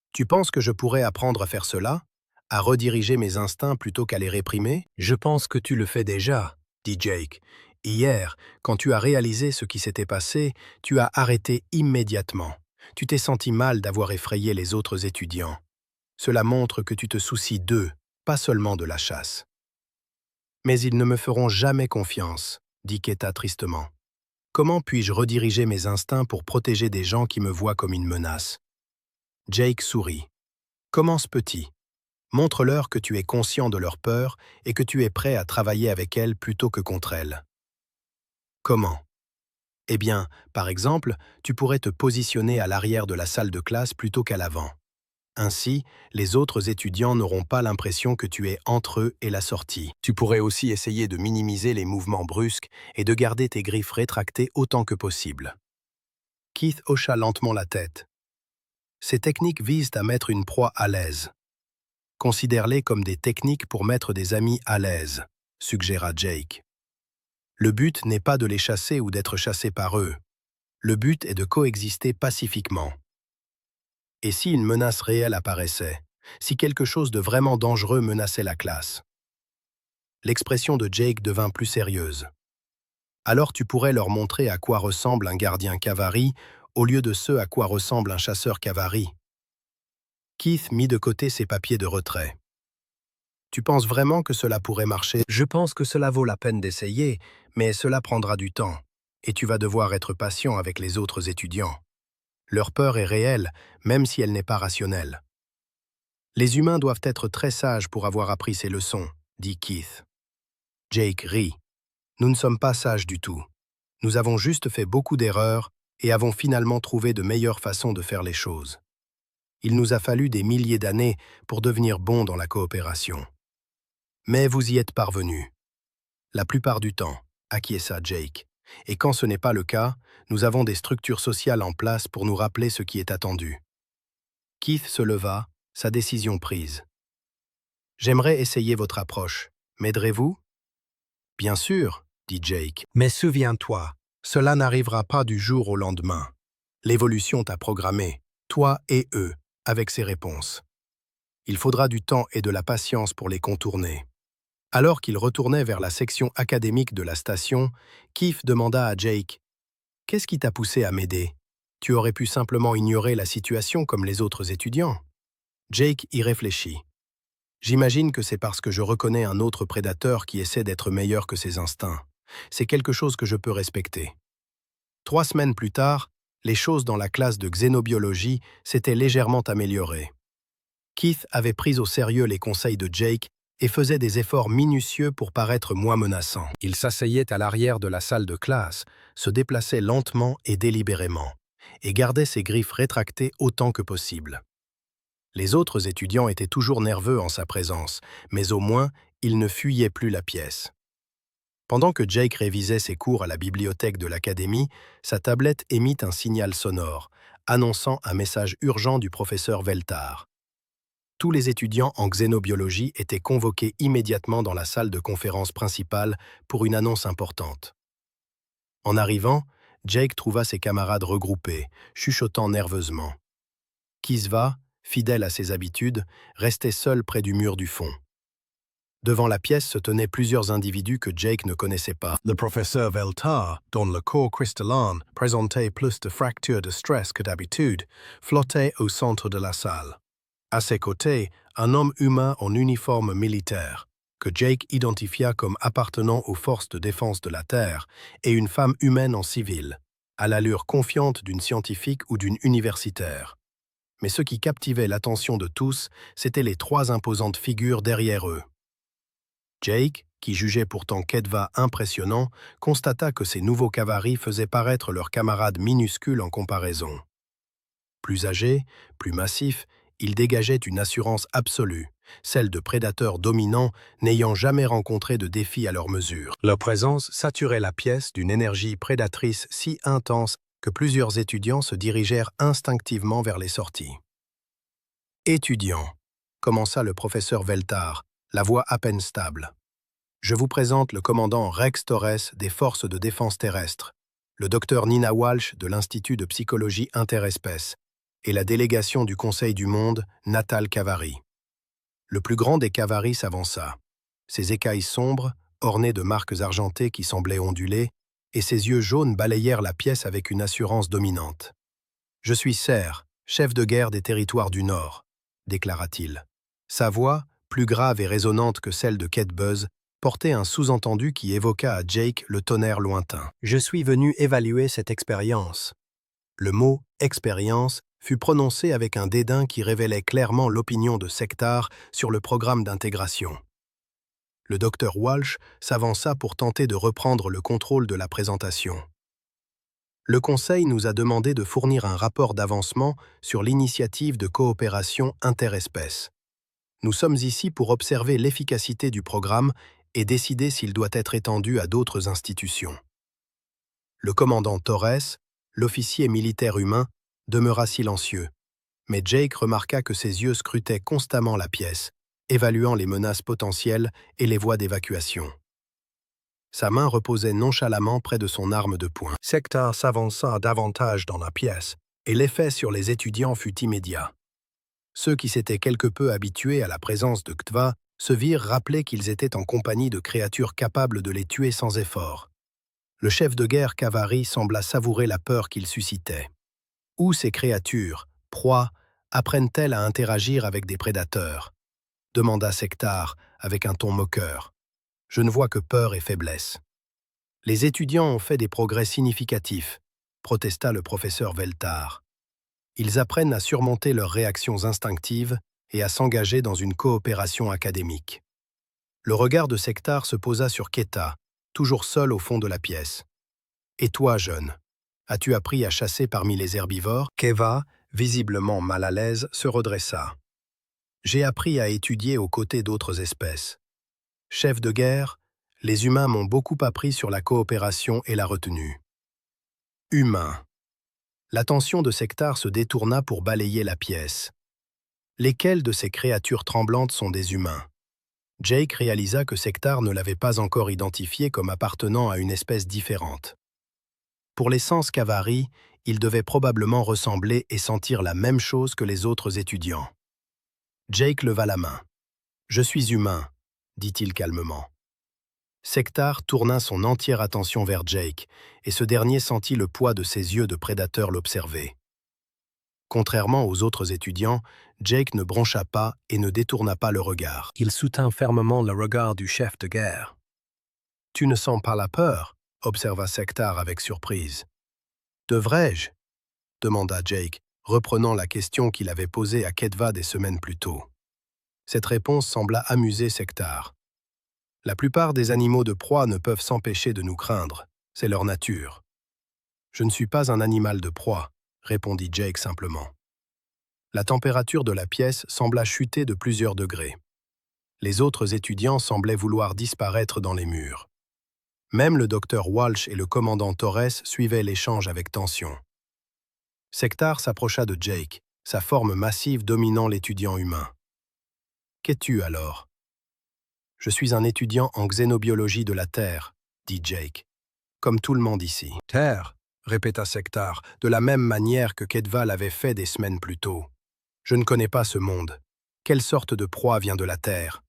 « Tu penses que je pourrais apprendre à faire cela? À rediriger mes instincts plutôt qu'à les réprimer? »« Je pense que tu le fais déjà, » dit Jake. « Hier, quand tu as réalisé ce qui s'était passé, tu as arrêté immédiatement. Tu t'es senti mal d'avoir effrayé les autres étudiants. Cela montre que tu te soucies d'eux, pas seulement de la chasse. »« Mais ils ne me feront jamais confiance, » dit Keta tristement. « Comment puis-je rediriger mes instincts pour protéger des gens qui me voient comme une menace ?» Jake sourit. « Commence petit. Montre-leur que tu es conscient de leur peur et que tu es prêt à travailler avec elles plutôt que contre elles. » Comment? Eh bien, par exemple, tu pourrais te positionner à l'arrière de la salle de classe plutôt qu'à l'avant. Ainsi, les autres étudiants n'auront pas l'impression que tu es entre eux et la sortie. Tu pourrais aussi essayer de minimiser les mouvements brusques et de garder tes griffes rétractées autant que possible. Keith hocha lentement la tête. Ces techniques visent à mettre une proie à l'aise. Considère-les comme des techniques pour mettre des amis à l'aise, suggéra Jake. Le but n'est pas de les chasser ou d'être chassé par eux. Le but est de coexister pacifiquement. Et si une menace réelle apparaissait, si quelque chose de vraiment dangereux menaçait la classe? L'expression de Jake devint plus sérieuse. Alors tu pourrais leur montrer à quoi ressemble un gardien cavalerie au lieu de ce à quoi ressemble un chasseur cavalerie. Keith mit de côté ses papiers de retrait. Tu penses vraiment que cela pourrait marcher? Je pense que cela vaut la peine d'essayer, mais cela prendra du temps, et tu vas devoir être patient avec les autres étudiants. Leur peur est réelle, même si elle n'est pas rationnelle. Les humains doivent être très sages pour avoir appris ces leçons, dit Keith. Jake rit. Nous ne sommes pas sages du tout. Nous avons juste fait beaucoup d'erreurs et avons finalement trouvé de meilleures façons de faire les choses. Il nous a fallu des milliers d'années pour devenir bons dans la coopération. Mais vous y êtes parvenus. La plupart du temps, acquiesça Jake. Et quand ce n'est pas le cas, nous avons des structures sociales en place pour nous rappeler ce qui est attendu. Keith se leva, sa décision prise. J'aimerais essayer votre approche. M'aiderez-vous? Bien sûr, dit Jake. Mais souviens-toi, cela n'arrivera pas du jour au lendemain. L'évolution t'a programmé, toi et eux, avec ses réponses. Il faudra du temps et de la patience pour les contourner. Alors qu'il retournait vers la section académique de la station, Keith demanda à Jake « Qu'est-ce qui t'a poussé à m'aider? Tu aurais pu simplement ignorer la situation comme les autres étudiants. » Jake y réfléchit. « J'imagine que c'est parce que je reconnais un autre prédateur qui essaie d'être meilleur que ses instincts. C'est quelque chose que je peux respecter. » 3 semaines plus tard, les choses dans la classe de xénobiologie s'étaient légèrement améliorées. Keith avait pris au sérieux les conseils de Jake et faisait des efforts minutieux pour paraître moins menaçant. Il s'asseyait à l'arrière de la salle de classe, se déplaçait lentement et délibérément, et gardait ses griffes rétractées autant que possible. Les autres étudiants étaient toujours nerveux en sa présence, mais au moins, ils ne fuyaient plus la pièce. Pendant que Jake révisait ses cours à la bibliothèque de l'académie, sa tablette émit un signal sonore, annonçant un message urgent du professeur Veltar. Tous les étudiants en xénobiologie étaient convoqués immédiatement dans la salle de conférence principale pour une annonce importante. En arrivant, Jake trouva ses camarades regroupés, chuchotant nerveusement. Kisva, fidèle à ses habitudes, restait seul près du mur du fond. Devant la pièce se tenaient plusieurs individus que Jake ne connaissait pas. Le professeur Veltar, dont le corps cristallin présentait plus de fractures de stress que d'habitude, flottait au centre de la salle. À ses côtés, un homme humain en uniforme militaire, que Jake identifia comme appartenant aux forces de défense de la Terre, et une femme humaine en civil, à l'allure confiante d'une scientifique ou d'une universitaire. Mais ce qui captivait l'attention de tous, c'étaient les 3 imposantes figures derrière eux. Jake, qui jugeait pourtant Ketva impressionnant, constata que ces nouveaux cavaleries faisaient paraître leurs camarades minuscules en comparaison. Plus âgés, plus massifs, Il dégageait une assurance absolue, celle de prédateurs dominants n'ayant jamais rencontré de défi à leur mesure. Leur présence saturait la pièce d'une énergie prédatrice si intense que plusieurs étudiants se dirigèrent instinctivement vers les sorties. « Étudiants », commença le professeur Veltar, la voix à peine stable. « Je vous présente le commandant Rex Torres des Forces de défense terrestre, le docteur Nina Walsh de l'Institut de psychologie interespèce et la délégation du Conseil du Monde, Natal Cavari. » Le plus grand des Cavari s'avança. Ses écailles sombres, ornées de marques argentées qui semblaient onduler, et ses yeux jaunes balayèrent la pièce avec une assurance dominante. « Je suis Serre, chef de guerre des territoires du Nord », déclara-t-il. Sa voix, plus grave et résonnante que celle de Kate Buzz, portait un sous-entendu qui évoqua à Jake le tonnerre lointain. « Je suis venu évaluer cette expérience. » Le mot « expérience » fut prononcé avec un dédain qui révélait clairement l'opinion de Sectar sur le programme d'intégration. Le docteur Walsh s'avança pour tenter de reprendre le contrôle de la présentation. Le Conseil nous a demandé de fournir un rapport d'avancement sur l'initiative de coopération interespèces. Nous sommes ici pour observer l'efficacité du programme et décider s'il doit être étendu à d'autres institutions. Le commandant Torres, l'officier militaire humain, demeura silencieux, mais Jake remarqua que ses yeux scrutaient constamment la pièce, évaluant les menaces potentielles et les voies d'évacuation. Sa main reposait nonchalamment près de son arme de poing. Sectar s'avança davantage dans la pièce, et l'effet sur les étudiants fut immédiat. Ceux qui s'étaient quelque peu habitués à la présence de Ktva se virent rappeler qu'ils étaient en compagnie de créatures capables de les tuer sans effort. Le chef de guerre Cavari sembla savourer la peur qu'il suscitait. Où ces créatures, proies, apprennent-elles à interagir avec des prédateurs ? Demanda Sectar avec un ton moqueur. Je ne vois que peur et faiblesse. Les étudiants ont fait des progrès significatifs, protesta le professeur Veltar. Ils apprennent à surmonter leurs réactions instinctives et à s'engager dans une coopération académique. Le regard de Sectar se posa sur Keta, toujours seul au fond de la pièce. Et toi, jeune, as-tu appris à chasser parmi les herbivores ? Keva, visiblement mal à l'aise, se redressa. J'ai appris à étudier aux côtés d'autres espèces. Chef de guerre, les humains m'ont beaucoup appris sur la coopération et la retenue. Humain. L'attention de Sectar se détourna pour balayer la pièce. Lesquelles de ces créatures tremblantes sont des humains ? Jake réalisa que Sectar ne l'avait pas encore identifié comme appartenant à une espèce différente. Pour l'essence Cavari, il devait probablement ressembler et sentir la même chose que les autres étudiants. Jake leva la main. « Je suis humain », dit-il calmement. Sectar tourna son entière attention vers Jake, et ce dernier sentit le poids de ses yeux de prédateur l'observer. Contrairement aux autres étudiants, Jake ne broncha pas et ne détourna pas le regard. Il soutint fermement le regard du chef de guerre. « Tu ne sens pas la peur ?» observa Sectar avec surprise. « Devrais-je » demanda Jake, reprenant la question qu'il avait posée à Ketva des semaines plus tôt. Cette réponse sembla amuser Sectar. « La plupart des animaux de proie ne peuvent s'empêcher de nous craindre, c'est leur nature. »« Je ne suis pas un animal de proie, » répondit Jake simplement. La température de la pièce sembla chuter de plusieurs degrés. Les autres étudiants semblaient vouloir disparaître dans les murs. Même le docteur Walsh et le commandant Torres suivaient l'échange avec tension. Sectar s'approcha de Jake, sa forme massive dominant l'étudiant humain. « Qu'es-tu alors ?»« Je suis un étudiant en xénobiologie de la Terre, » dit Jake. « Comme tout le monde ici. »« Terre ?» répéta Sectar, de la même manière que Ketva l'avait fait des semaines plus tôt. « Je ne connais pas ce monde. Quelle sorte de proie vient de la Terre ?»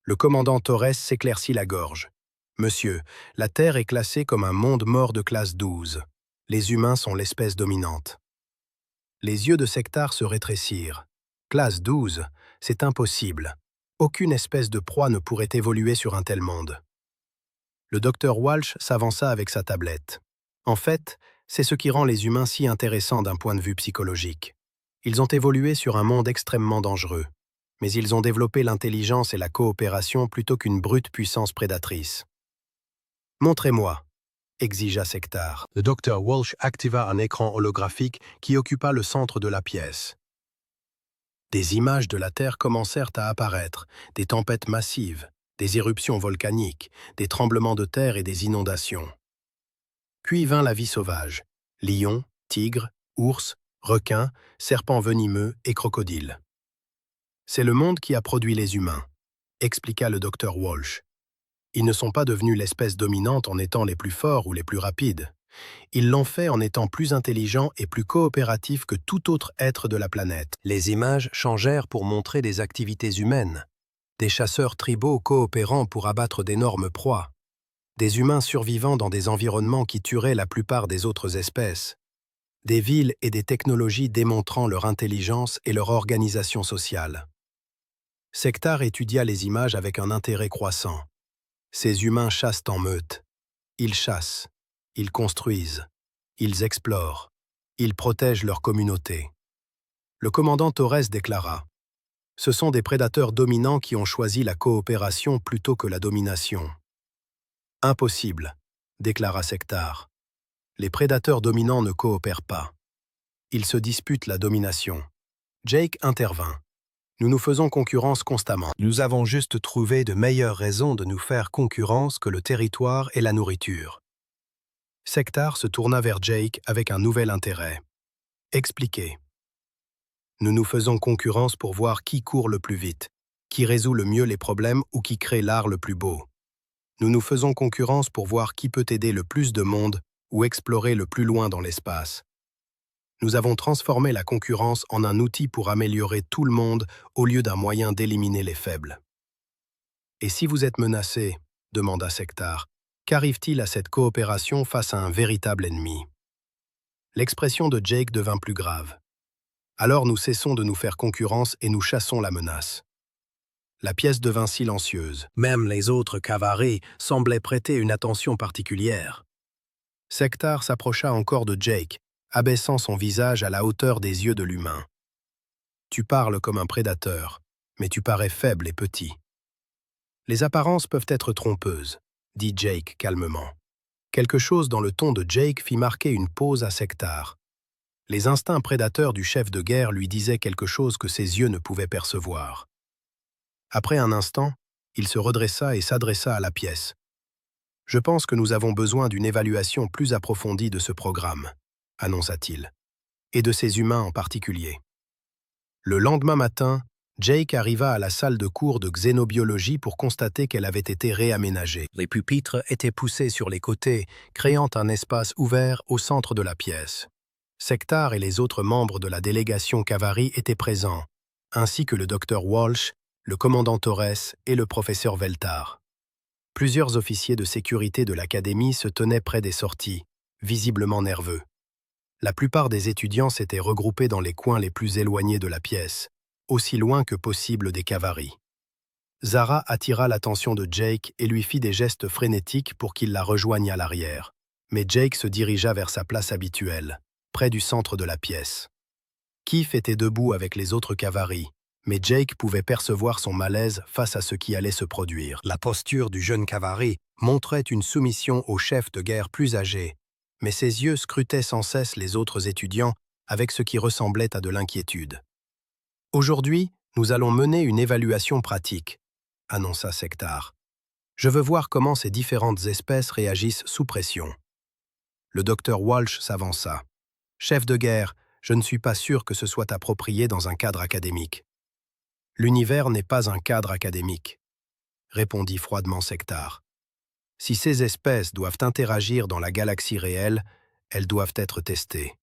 Le commandant Torres s'éclaircit la gorge. « Monsieur, la Terre est classée comme un monde mort de classe 12. Les humains sont l'espèce dominante. » Les yeux de Sectar se rétrécirent. « Classe 12, c'est impossible. Aucune espèce de proie ne pourrait évoluer sur un tel monde. » Le docteur Walsh s'avança avec sa tablette. En fait, c'est ce qui rend les humains si intéressants d'un point de vue psychologique. Ils ont évolué sur un monde extrêmement dangereux, mais ils ont développé l'intelligence et la coopération plutôt qu'une brute puissance prédatrice. « Montrez-moi », exigea Sectar. Le docteur Walsh activa un écran holographique qui occupa le centre de la pièce. Des images de la Terre commencèrent à apparaître, des tempêtes massives, des éruptions volcaniques, des tremblements de terre et des inondations. Puis vint la vie sauvage, lions, tigres, ours, requins, serpents venimeux et crocodiles. C'est le monde qui a produit les humains, expliqua le docteur Walsh. Ils ne sont pas devenus l'espèce dominante en étant les plus forts ou les plus rapides. Ils l'ont fait en étant plus intelligents et plus coopératifs que tout autre être de la planète. Les images changèrent pour montrer des activités humaines, des chasseurs tribaux coopérant pour abattre d'énormes proies, des humains survivant dans des environnements qui tueraient la plupart des autres espèces, des villes et des technologies démontrant leur intelligence et leur organisation sociale. Sektar étudia les images avec un intérêt croissant. Ces humains chassent en meute. Ils chassent, ils construisent, ils explorent, ils protègent leur communauté. Le commandant Torres déclara « Ce sont des prédateurs dominants qui ont choisi la coopération plutôt que la domination. » « Impossible, » déclara Sektar. « Les prédateurs dominants ne coopèrent pas. Ils se disputent la domination. » Jake intervint. « Nous nous faisons concurrence constamment. Nous avons juste trouvé de meilleures raisons de nous faire concurrence que le territoire et la nourriture. » Sektar se tourna vers Jake avec un nouvel intérêt. « Expliquez. » « Nous nous faisons concurrence pour voir qui court le plus vite, qui résout le mieux les problèmes ou qui crée l'art le plus beau. Nous nous faisons concurrence pour voir qui peut aider le plus de monde ou explorer le plus loin dans l'espace. Nous avons transformé la concurrence en un outil pour améliorer tout le monde au lieu d'un moyen d'éliminer les faibles. »« Et si vous êtes menacé, demanda Sektar, qu'arrive-t-il à cette coopération face à un véritable ennemi ?» L'expression de Jake devint plus grave. « Alors nous cessons de nous faire concurrence et nous chassons la menace. » La pièce devint silencieuse. Même les autres Cavaris semblaient prêter une attention particulière. Sektar s'approcha encore de Jake, abaissant son visage à la hauteur des yeux de l'humain. « Tu parles comme un prédateur, mais tu parais faible et petit. »« Les apparences peuvent être trompeuses, » dit Jake calmement. Quelque chose dans le ton de Jake fit marquer une pause à Sektar. Les instincts prédateurs du chef de guerre lui disaient quelque chose que ses yeux ne pouvaient percevoir. Après un instant, il se redressa et s'adressa à la pièce. « Je pense que nous avons besoin d'une évaluation plus approfondie de ce programme, » annonça-t-il, « et de ces humains en particulier. » Le lendemain matin, Jake arriva à la salle de cours de xénobiologie pour constater qu'elle avait été réaménagée. Les pupitres étaient poussés sur les côtés, créant un espace ouvert au centre de la pièce. Sektar et les autres membres de la délégation Cavari étaient présents, ainsi que le docteur Walsh, le commandant Torres et le professeur Veltar. Plusieurs officiers de sécurité de l'académie se tenaient près des sorties, visiblement nerveux. La plupart des étudiants s'étaient regroupés dans les coins les plus éloignés de la pièce, aussi loin que possible des Cavari. Zara attira l'attention de Jake et lui fit des gestes frénétiques pour qu'il la rejoigne à l'arrière. Mais Jake se dirigea vers sa place habituelle, près du centre de la pièce. Keith était debout avec les autres Cavari, mais Jake pouvait percevoir son malaise face à ce qui allait se produire. La posture du jeune Cavari montrait une soumission au chef de guerre plus âgé, mais ses yeux scrutaient sans cesse les autres étudiants avec ce qui ressemblait à de l'inquiétude. « Aujourd'hui, nous allons mener une évaluation pratique, » annonça Sektar. « Je veux voir comment ces différentes espèces réagissent sous pression. » Le docteur Walsh s'avança. « Chef de guerre, je ne suis pas sûr que ce soit approprié dans un cadre académique. » « L'univers n'est pas un cadre académique, » répondit froidement Sektar. « Si ces espèces doivent interagir dans la galaxie réelle, elles doivent être testées. »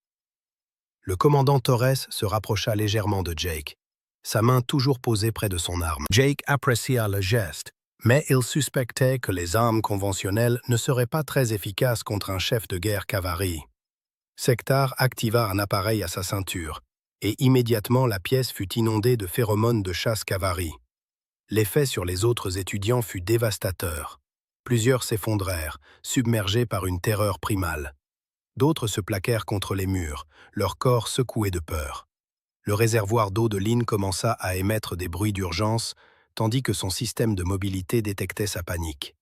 Le commandant Torres se rapprocha légèrement de Jake, sa main toujours posée près de son arme. Jake apprécia le geste, mais il suspectait que les armes conventionnelles ne seraient pas très efficaces contre un chef de guerre Cavari. Sektar activa un appareil à sa ceinture, et immédiatement la pièce fut inondée de phéromones de chasse Cavari. L'effet sur les autres étudiants fut dévastateur. Plusieurs s'effondrèrent, submergés par une terreur primale. D'autres se plaquèrent contre les murs, leur corps secoué de peur. Le réservoir d'eau de Lynn commença à émettre des bruits d'urgence, tandis que son système de mobilité détectait sa panique.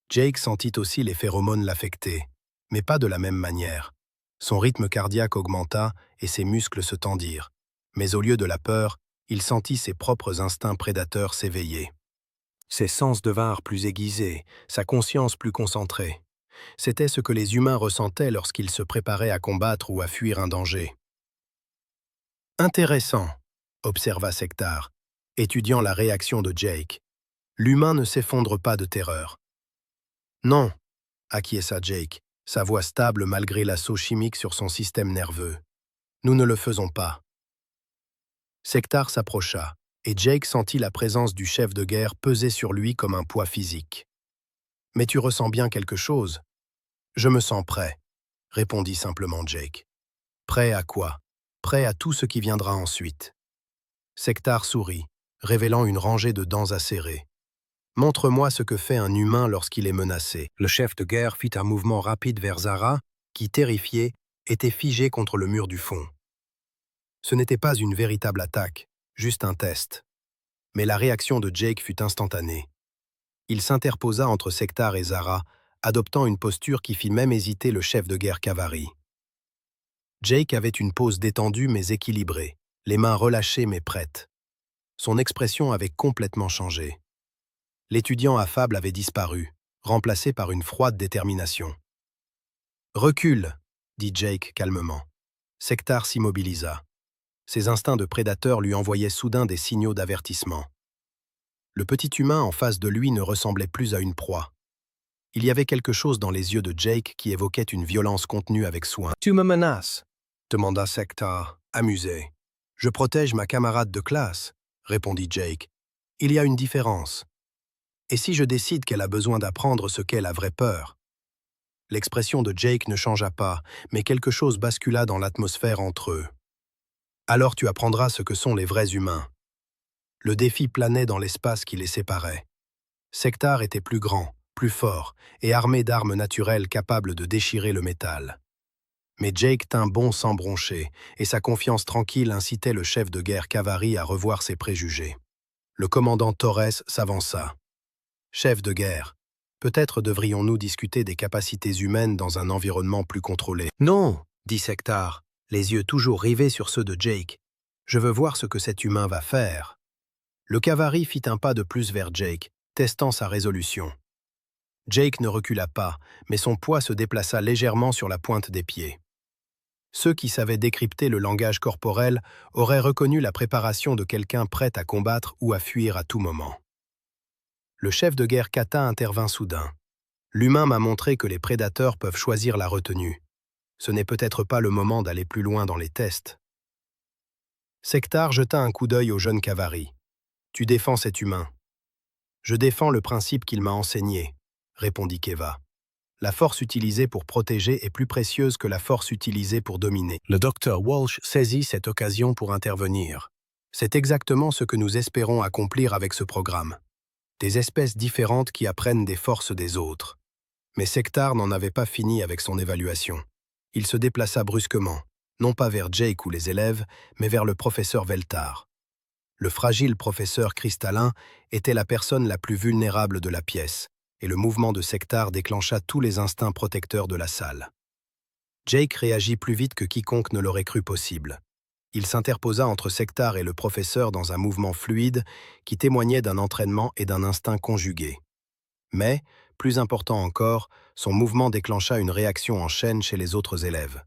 Jake sentit aussi les phéromones l'affecter, mais pas de la même manière. Son rythme cardiaque augmenta et ses muscles se tendirent. Mais au lieu de la peur, Il sentit ses propres instincts prédateurs s'éveiller. Ses sens devinrent plus aiguisés, sa conscience plus concentrée. C'était ce que les humains ressentaient lorsqu'ils se préparaient à combattre ou à fuir un danger. Intéressant, observa Sectar, étudiant la réaction de Jake. L'humain ne s'effondre pas de terreur. Non, acquiesça Jake, sa voix stable malgré l'assaut chimique sur son système nerveux. Nous ne le faisons pas. Sectar s'approcha, et Jake sentit la présence du chef de guerre peser sur lui comme un poids physique. « Mais tu ressens bien quelque chose ?»« Je me sens prêt, » répondit simplement Jake. « Prêt à quoi? Prêt à tout ce qui viendra ensuite. » Sectar sourit, révélant une rangée de dents acérées. « Montre-moi ce que fait un humain lorsqu'il est menacé. » Le chef de guerre fit un mouvement rapide vers Zara, qui, terrifiée, était figée contre le mur du fond. Ce n'était pas une véritable attaque, juste un test. Mais la réaction de Jake fut instantanée. Il s'interposa entre Sectar et Zara, adoptant une posture qui fit même hésiter le chef de guerre Cavari. Jake avait une pose détendue mais équilibrée, les mains relâchées mais prêtes. Son expression avait complètement changé. L'étudiant affable avait disparu, remplacé par une froide détermination. « Recule !» dit Jake calmement. Sectar s'immobilisa. Ses instincts de prédateur lui envoyaient soudain des signaux d'avertissement. Le petit humain en face de lui ne ressemblait plus à une proie. Il y avait quelque chose dans les yeux de Jake qui évoquait une violence contenue avec soin. « Tu me menaces ?» demanda Sectar, amusé. « Je protège ma camarade de classe » répondit Jake. « Il y a une différence. Et si je décide qu'elle a besoin d'apprendre ce qu'est la vraie peur ?» L'expression de Jake ne changea pas, mais quelque chose bascula dans l'atmosphère entre eux. « Alors tu apprendras ce que sont les vrais humains. » Le défi planait dans l'espace qui les séparait. Sectar était plus grand, plus fort, et armé d'armes naturelles capables de déchirer le métal. Mais Jake tint bon sans broncher, et sa confiance tranquille incitait le chef de guerre Cavari à revoir ses préjugés. Le commandant Torres s'avança. « Chef de guerre, peut-être devrions-nous discuter des capacités humaines dans un environnement plus contrôlé. »« Non, » dit Sectar, les yeux toujours rivés sur ceux de Jake. « Je veux voir ce que cet humain va faire. » Le Cavari fit un pas de plus vers Jake, testant sa résolution. Jake ne recula pas, mais son poids se déplaça légèrement sur la pointe des pieds. Ceux qui savaient décrypter le langage corporel auraient reconnu la préparation de quelqu'un prêt à combattre ou à fuir à tout moment. Le chef de guerre Kata intervint soudain. « L'humain m'a montré que les prédateurs peuvent choisir la retenue. Ce n'est peut-être pas le moment d'aller plus loin dans les tests. » Sectar jeta un coup d'œil au jeune Cavari. « Tu défends cet humain. »« Je défends le principe qu'il m'a enseigné, » répondit Keva. « La force utilisée pour protéger est plus précieuse que la force utilisée pour dominer. » Le docteur Walsh saisit cette occasion pour intervenir. « C'est exactement ce que nous espérons accomplir avec ce programme. Des espèces différentes qui apprennent des forces des autres. » Mais Sectar n'en avait pas fini avec son évaluation. Il se déplaça brusquement, non pas vers Jake ou les élèves, mais vers le professeur Veltar. Le fragile professeur cristallin était la personne la plus vulnérable de la pièce, et le mouvement de Sectar déclencha tous les instincts protecteurs de la salle. Jake réagit plus vite que quiconque ne l'aurait cru possible. Il s'interposa entre Sectar et le professeur dans un mouvement fluide qui témoignait d'un entraînement et d'un instinct conjugués. Mais, plus important encore, son mouvement déclencha une réaction en chaîne chez les autres élèves.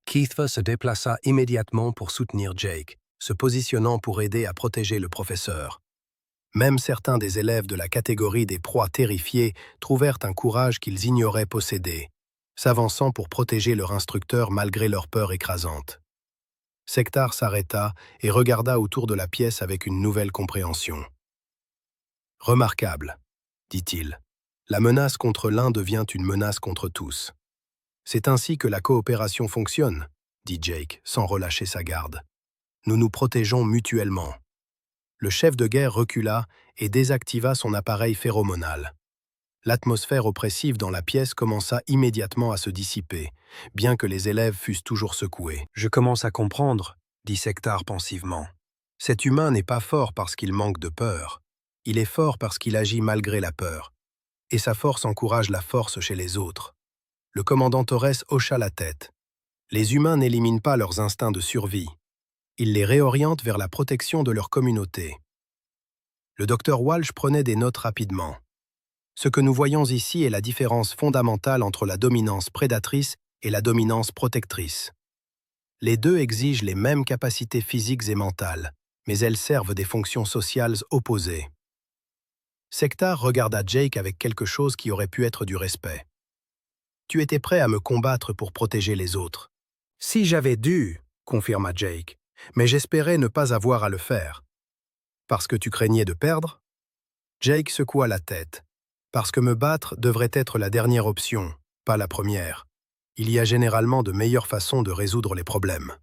Keithva se déplaça immédiatement pour soutenir Jake, se positionnant pour aider à protéger le professeur. Même certains des élèves de la catégorie des proies terrifiées trouvèrent un courage qu'ils ignoraient posséder, s'avançant pour protéger leur instructeur malgré leur peur écrasante. Sectar s'arrêta et regarda autour de la pièce avec une nouvelle compréhension. « Remarquable, » dit-il. « La menace contre l'un devient une menace contre tous. » « C'est ainsi que la coopération fonctionne, » dit Jake, sans relâcher sa garde. « Nous nous protégeons mutuellement. » Le chef de guerre recula et désactiva son appareil phéromonal. L'atmosphère oppressive dans la pièce commença immédiatement à se dissiper, bien que les élèves fussent toujours secoués. « Je commence à comprendre, » dit Sectar pensivement. « Cet humain n'est pas fort parce qu'il manque de peur. Il est fort parce qu'il agit malgré la peur. Et sa force encourage la force chez les autres. » Le commandant Torres hocha la tête. « Les humains n'éliminent pas leurs instincts de survie. Il les réoriente vers la protection de leur communauté. Le docteur Walsh prenait des notes rapidement. Ce que nous voyons ici est la différence fondamentale entre la dominance prédatrice et la dominance protectrice. Les deux exigent les mêmes capacités physiques et mentales, mais elles servent des fonctions sociales opposées. Sektar regarda Jake avec quelque chose qui aurait pu être du respect. « Tu étais prêt à me combattre pour protéger les autres. »« Si j'avais dû, » confirma Jake, « mais j'espérais ne pas avoir à le faire. »« Parce que tu craignais de perdre ?» Jake secoua la tête. « Parce que me battre devrait être la dernière option, pas la première. Il y a généralement de meilleures façons de résoudre les problèmes. »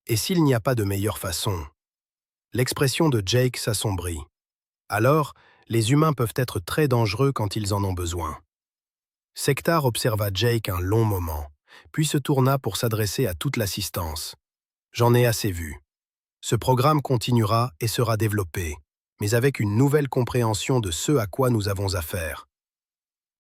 Et s'il n'y a pas de meilleure façon? L'expression de Jake s'assombrit. Alors, les humains peuvent être très dangereux quand ils en ont besoin. Sektar observa Jake un long moment, puis se tourna pour s'adresser à toute l'assistance. « J'en ai assez vu. Ce programme continuera et sera développé, mais avec une nouvelle compréhension de ce à quoi nous avons affaire. »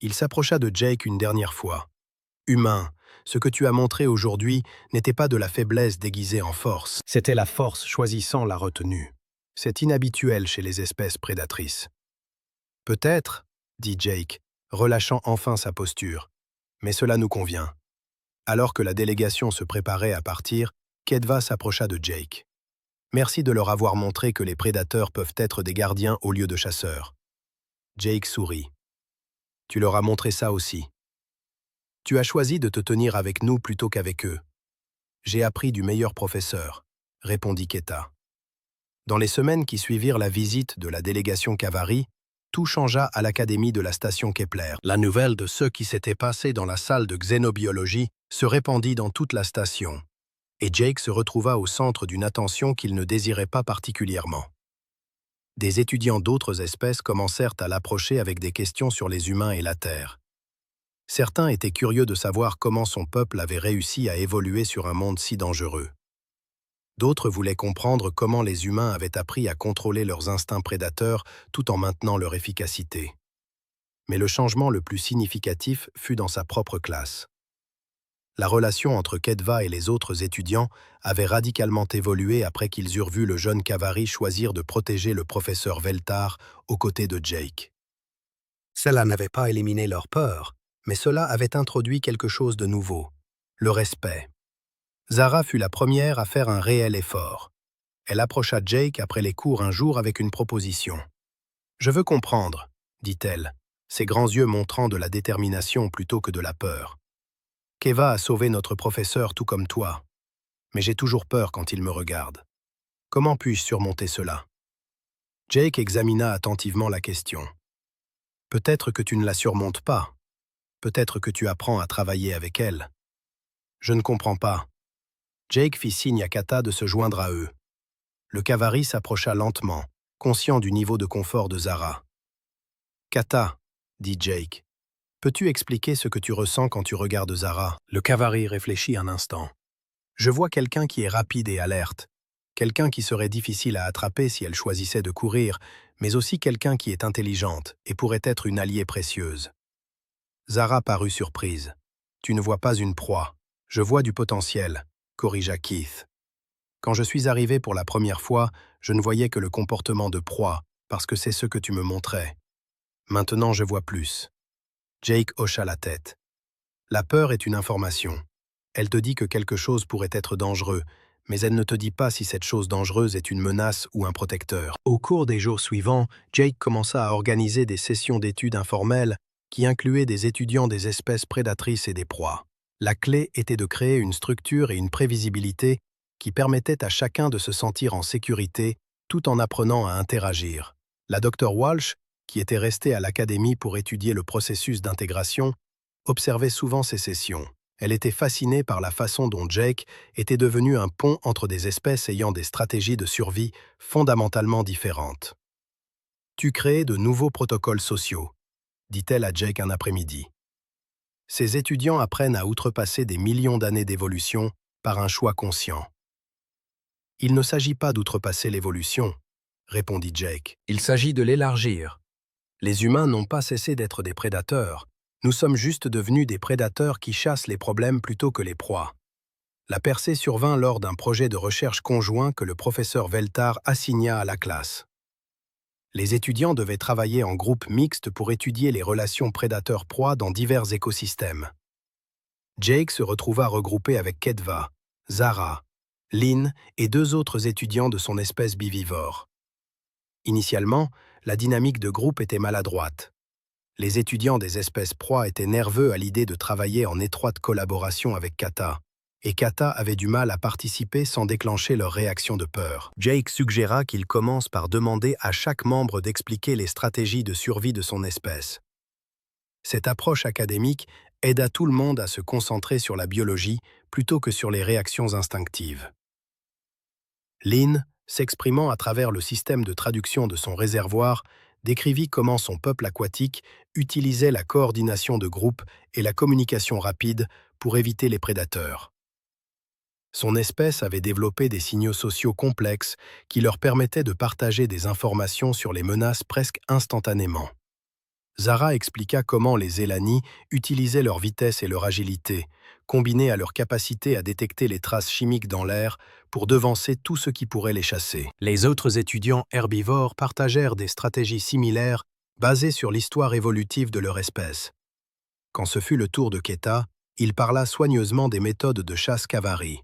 Il s'approcha de Jake une dernière fois. « Humain, ce que tu as montré aujourd'hui n'était pas de la faiblesse déguisée en force. C'était la force choisissant la retenue. C'est inhabituel chez les espèces prédatrices. »« Peut-être, » dit Jake, relâchant enfin sa posture, « mais cela nous convient. » Alors que la délégation se préparait à partir, Kedva s'approcha de Jake. « Merci de leur avoir montré que les prédateurs peuvent être des gardiens au lieu de chasseurs. » Jake sourit. « Tu leur as montré ça aussi. Tu as choisi de te tenir avec nous plutôt qu'avec eux. »« J'ai appris du meilleur professeur, » répondit Keta. Dans les semaines qui suivirent la visite de la délégation Kavari, tout changea à l'académie de la station Kepler. La nouvelle de ce qui s'était passé dans la salle de xénobiologie se répandit dans toute la station, et Jake se retrouva au centre d'une attention qu'il ne désirait pas particulièrement. Des étudiants d'autres espèces commencèrent à l'approcher avec des questions sur les humains et la Terre. Certains étaient curieux de savoir comment son peuple avait réussi à évoluer sur un monde si dangereux. D'autres voulaient comprendre comment les humains avaient appris à contrôler leurs instincts prédateurs tout en maintenant leur efficacité. Mais le changement le plus significatif fut dans sa propre classe. La relation entre Kedva et les autres étudiants avait radicalement évolué après qu'ils eurent vu le jeune Kavari choisir de protéger le professeur Veltar aux côtés de Jake. Cela n'avait pas éliminé leur peur, mais cela avait introduit quelque chose de nouveau, le respect. Zara fut la première à faire un réel effort. Elle approcha Jake après les cours un jour avec une proposition. « Je veux comprendre, » dit-elle, ses grands yeux montrant de la détermination plutôt que de la peur. « Keva a sauvé notre professeur tout comme toi, mais j'ai toujours peur quand il me regarde. Comment puis-je surmonter cela ?» Jake examina attentivement la question. « Peut-être que tu ne la surmontes pas. Peut-être que tu apprends à travailler avec elle. »« Je ne comprends pas. » Jake fit signe à Kata de se joindre à eux. Le Kavari s'approcha lentement, conscient du niveau de confort de Zara. « Kata, » dit Jake, « peux-tu expliquer ce que tu ressens quand tu regardes Zara ?» Le Kavari réfléchit un instant. « Je vois quelqu'un qui est rapide et alerte, quelqu'un qui serait difficile à attraper si elle choisissait de courir, mais aussi quelqu'un qui est intelligente et pourrait être une alliée précieuse. » Zara parut surprise. « Tu ne vois pas une proie, je vois du potentiel. » corrigea Keith. Quand je suis arrivé pour la première fois, je ne voyais que le comportement de proie, parce que c'est ce que tu me montrais. Maintenant, je vois plus. Jake hocha la tête. La peur est une information. Elle te dit que quelque chose pourrait être dangereux, mais elle ne te dit pas si cette chose dangereuse est une menace ou un protecteur. Au cours des jours suivants, Jake commença à organiser des sessions d'études informelles qui incluaient des étudiants des espèces prédatrices et des proies. La clé était de créer une structure et une prévisibilité qui permettaient à chacun de se sentir en sécurité tout en apprenant à interagir. La Dr Walsh, qui était restée à l'académie pour étudier le processus d'intégration, observait souvent ces sessions. Elle était fascinée par la façon dont Jake était devenu un pont entre des espèces ayant des stratégies de survie fondamentalement différentes. « Tu crées de nouveaux protocoles sociaux », dit-elle à Jake un après-midi. Ces étudiants apprennent à outrepasser des millions d'années d'évolution par un choix conscient. « Il ne s'agit pas d'outrepasser l'évolution, » répondit Jake. « Il s'agit de l'élargir. Les humains n'ont pas cessé d'être des prédateurs. Nous sommes juste devenus des prédateurs qui chassent les problèmes plutôt que les proies. La percée survint lors d'un projet de recherche conjoint que le professeur Veltar assigna à la classe. Les étudiants devaient travailler en groupe mixte pour étudier les relations prédateurs-proies dans divers écosystèmes. Jake se retrouva regroupé avec Ketva, Zara, Lynn et 2 autres étudiants de son espèce bivivore. Initialement, la dynamique de groupe était maladroite. Les étudiants des espèces proies étaient nerveux à l'idée de travailler en étroite collaboration avec Kata, et Kata avait du mal à participer sans déclencher leur réaction de peur. Jake suggéra qu'il commence par demander à chaque membre d'expliquer les stratégies de survie de son espèce. Cette approche académique aida tout le monde à se concentrer sur la biologie plutôt que sur les réactions instinctives. Lynn, s'exprimant à travers le système de traduction de son réservoir, décrivit comment son peuple aquatique utilisait la coordination de groupe et la communication rapide pour éviter les prédateurs. Son espèce avait développé des signaux sociaux complexes qui leur permettaient de partager des informations sur les menaces presque instantanément. Zara expliqua comment les Elani utilisaient leur vitesse et leur agilité, combinées à leur capacité à détecter les traces chimiques dans l'air pour devancer tout ce qui pourrait les chasser. Les autres étudiants herbivores partagèrent des stratégies similaires basées sur l'histoire évolutive de leur espèce. Quand ce fut le tour de Keta, il parla soigneusement des méthodes de chasse Kavari.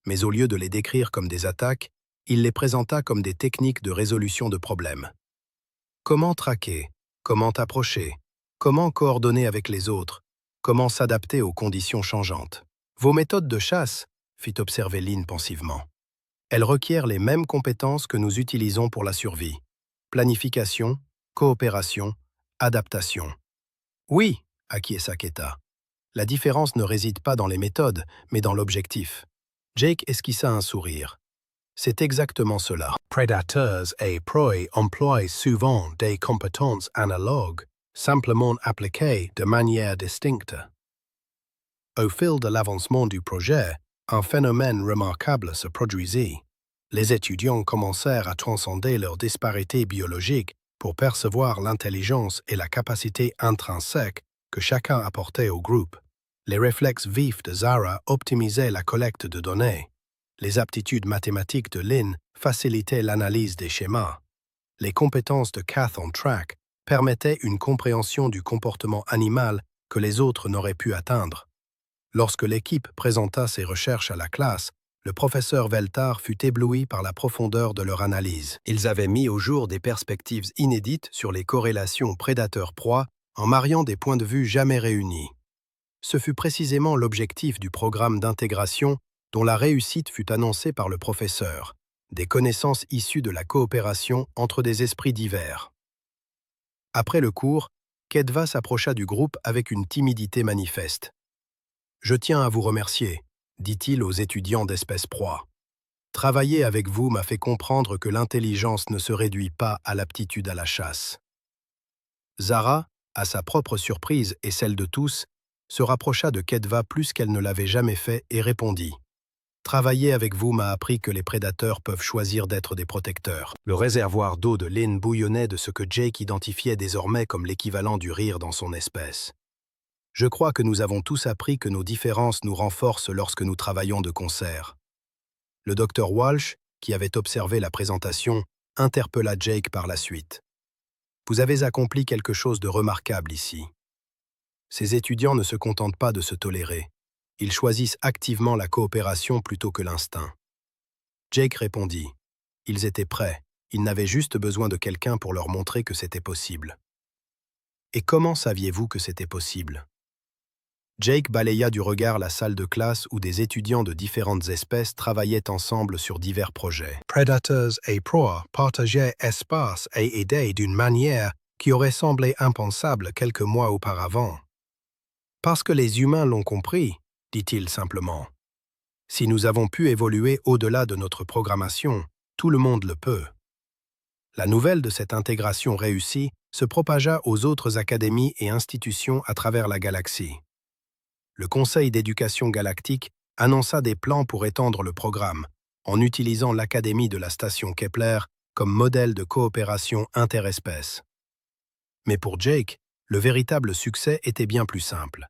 Mais au lieu de les décrire comme des attaques, il les présenta comme des techniques de résolution de problèmes. Comment traquer? Comment approcher? Comment coordonner avec les autres? Comment s'adapter aux conditions changeantes? Vos méthodes de chasse, fit observer Lynn pensivement. Elles requièrent les mêmes compétences que nous utilisons pour la survie. Planification, coopération, adaptation. Oui, acquiesça Keta. La différence ne réside pas dans les méthodes, mais dans l'objectif. Jake esquissa un sourire. C'est exactement cela. Prédateurs et proies emploient souvent des compétences analogues, simplement appliquées de manière distincte. Au fil de l'avancement du projet, un phénomène remarquable se produisit. Les étudiants commencèrent à transcender leurs disparités biologiques pour percevoir l'intelligence et la capacité intrinsèque que chacun apportait au groupe. Les réflexes vifs de Zara optimisaient la collecte de données. Les aptitudes mathématiques de Lynn facilitaient l'analyse des schémas. Les compétences de Kath on Track permettaient une compréhension du comportement animal que les autres n'auraient pu atteindre. Lorsque l'équipe présenta ses recherches à la classe, le professeur Veltar fut ébloui par la profondeur de leur analyse. Ils avaient mis au jour des perspectives inédites sur les corrélations prédateurs-proies en mariant des points de vue jamais réunis. Ce fut précisément l'objectif du programme d'intégration dont la réussite fut annoncée par le professeur, des connaissances issues de la coopération entre des esprits divers. Après le cours, Ketva s'approcha du groupe avec une timidité manifeste. « Je tiens à vous remercier », dit-il aux étudiants d'espèce proie. « Travailler avec vous m'a fait comprendre que l'intelligence ne se réduit pas à l'aptitude à la chasse. » Zara, à sa propre surprise et celle de tous, se rapprocha de Ketva plus qu'elle ne l'avait jamais fait et répondit. « Travailler avec vous m'a appris que les prédateurs peuvent choisir d'être des protecteurs. » Le réservoir d'eau de Lynn bouillonnait de ce que Jake identifiait désormais comme l'équivalent du rire dans son espèce. « Je crois que nous avons tous appris que nos différences nous renforcent lorsque nous travaillons de concert. » Le docteur Walsh, qui avait observé la présentation, interpella Jake par la suite. « Vous avez accompli quelque chose de remarquable ici. » Ces étudiants ne se contentent pas de se tolérer. Ils choisissent activement la coopération plutôt que l'instinct. Jake répondit. Ils étaient prêts. Ils n'avaient juste besoin de quelqu'un pour leur montrer que c'était possible. Et comment saviez-vous que c'était possible? Jake balaya du regard la salle de classe où des étudiants de différentes espèces travaillaient ensemble sur divers projets. Prédateurs et proies partageaient espace et idées d'une manière qui aurait semblé impensable quelques mois auparavant. Parce que les humains l'ont compris, dit-il simplement. Si nous avons pu évoluer au-delà de notre programmation, tout le monde le peut. La nouvelle de cette intégration réussie se propagea aux autres académies et institutions à travers la galaxie. Le Conseil d'éducation galactique annonça des plans pour étendre le programme, en utilisant l'Académie de la station Kepler comme modèle de coopération interespèces. Mais pour Jake, le véritable succès était bien plus simple.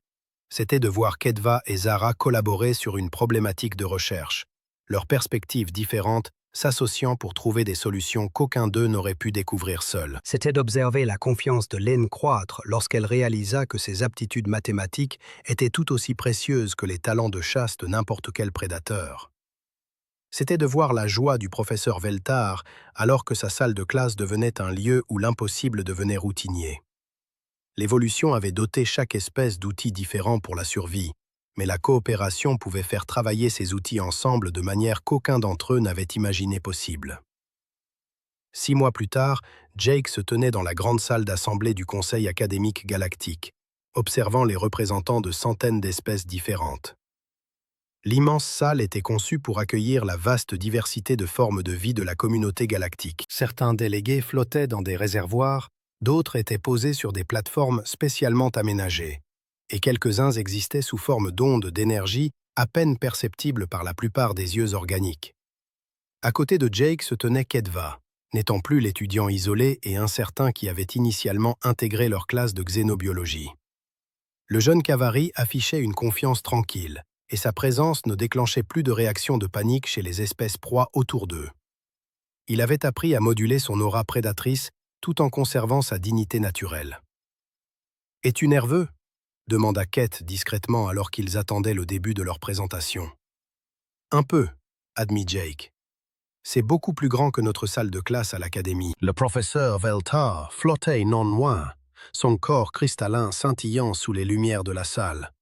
c'était de voir Kedva et Zara collaborer sur une problématique de recherche, leurs perspectives différentes s'associant pour trouver des solutions qu'aucun d'eux n'aurait pu découvrir seul. C'était d'observer la confiance de Lynn croître lorsqu'elle réalisa que ses aptitudes mathématiques étaient tout aussi précieuses que les talents de chasse de n'importe quel prédateur. C'était de voir la joie du professeur Veltar alors que sa salle de classe devenait un lieu où l'impossible devenait routinier. L'évolution avait doté chaque espèce d'outils différents pour la survie, mais la coopération pouvait faire travailler ces outils ensemble de manière qu'aucun d'entre eux n'avait imaginé possible. 6 mois plus tard, Jake se tenait dans la grande salle d'assemblée du Conseil académique galactique, observant les représentants de centaines d'espèces différentes. L'immense salle était conçue pour accueillir la vaste diversité de formes de vie de la communauté galactique. Certains délégués flottaient dans des réservoirs, d'autres étaient posés sur des plateformes spécialement aménagées, et quelques-uns existaient sous forme d'ondes d'énergie à peine perceptibles par la plupart des yeux organiques. À côté de Jake se tenait Kedva, n'étant plus l'étudiant isolé et incertain qui avait initialement intégré leur classe de xénobiologie. Le jeune Kavari affichait une confiance tranquille, et sa présence ne déclenchait plus de réaction de panique chez les espèces proies autour d'eux. Il avait appris à moduler son aura prédatrice tout en conservant sa dignité naturelle. « Es-tu nerveux ?» demanda Kate discrètement alors qu'ils attendaient le début de leur présentation. « Un peu », admit Jake. « C'est beaucoup plus grand que notre salle de classe à l'académie. » Le professeur Veltar flottait non loin, son corps cristallin scintillant sous les lumières de la salle.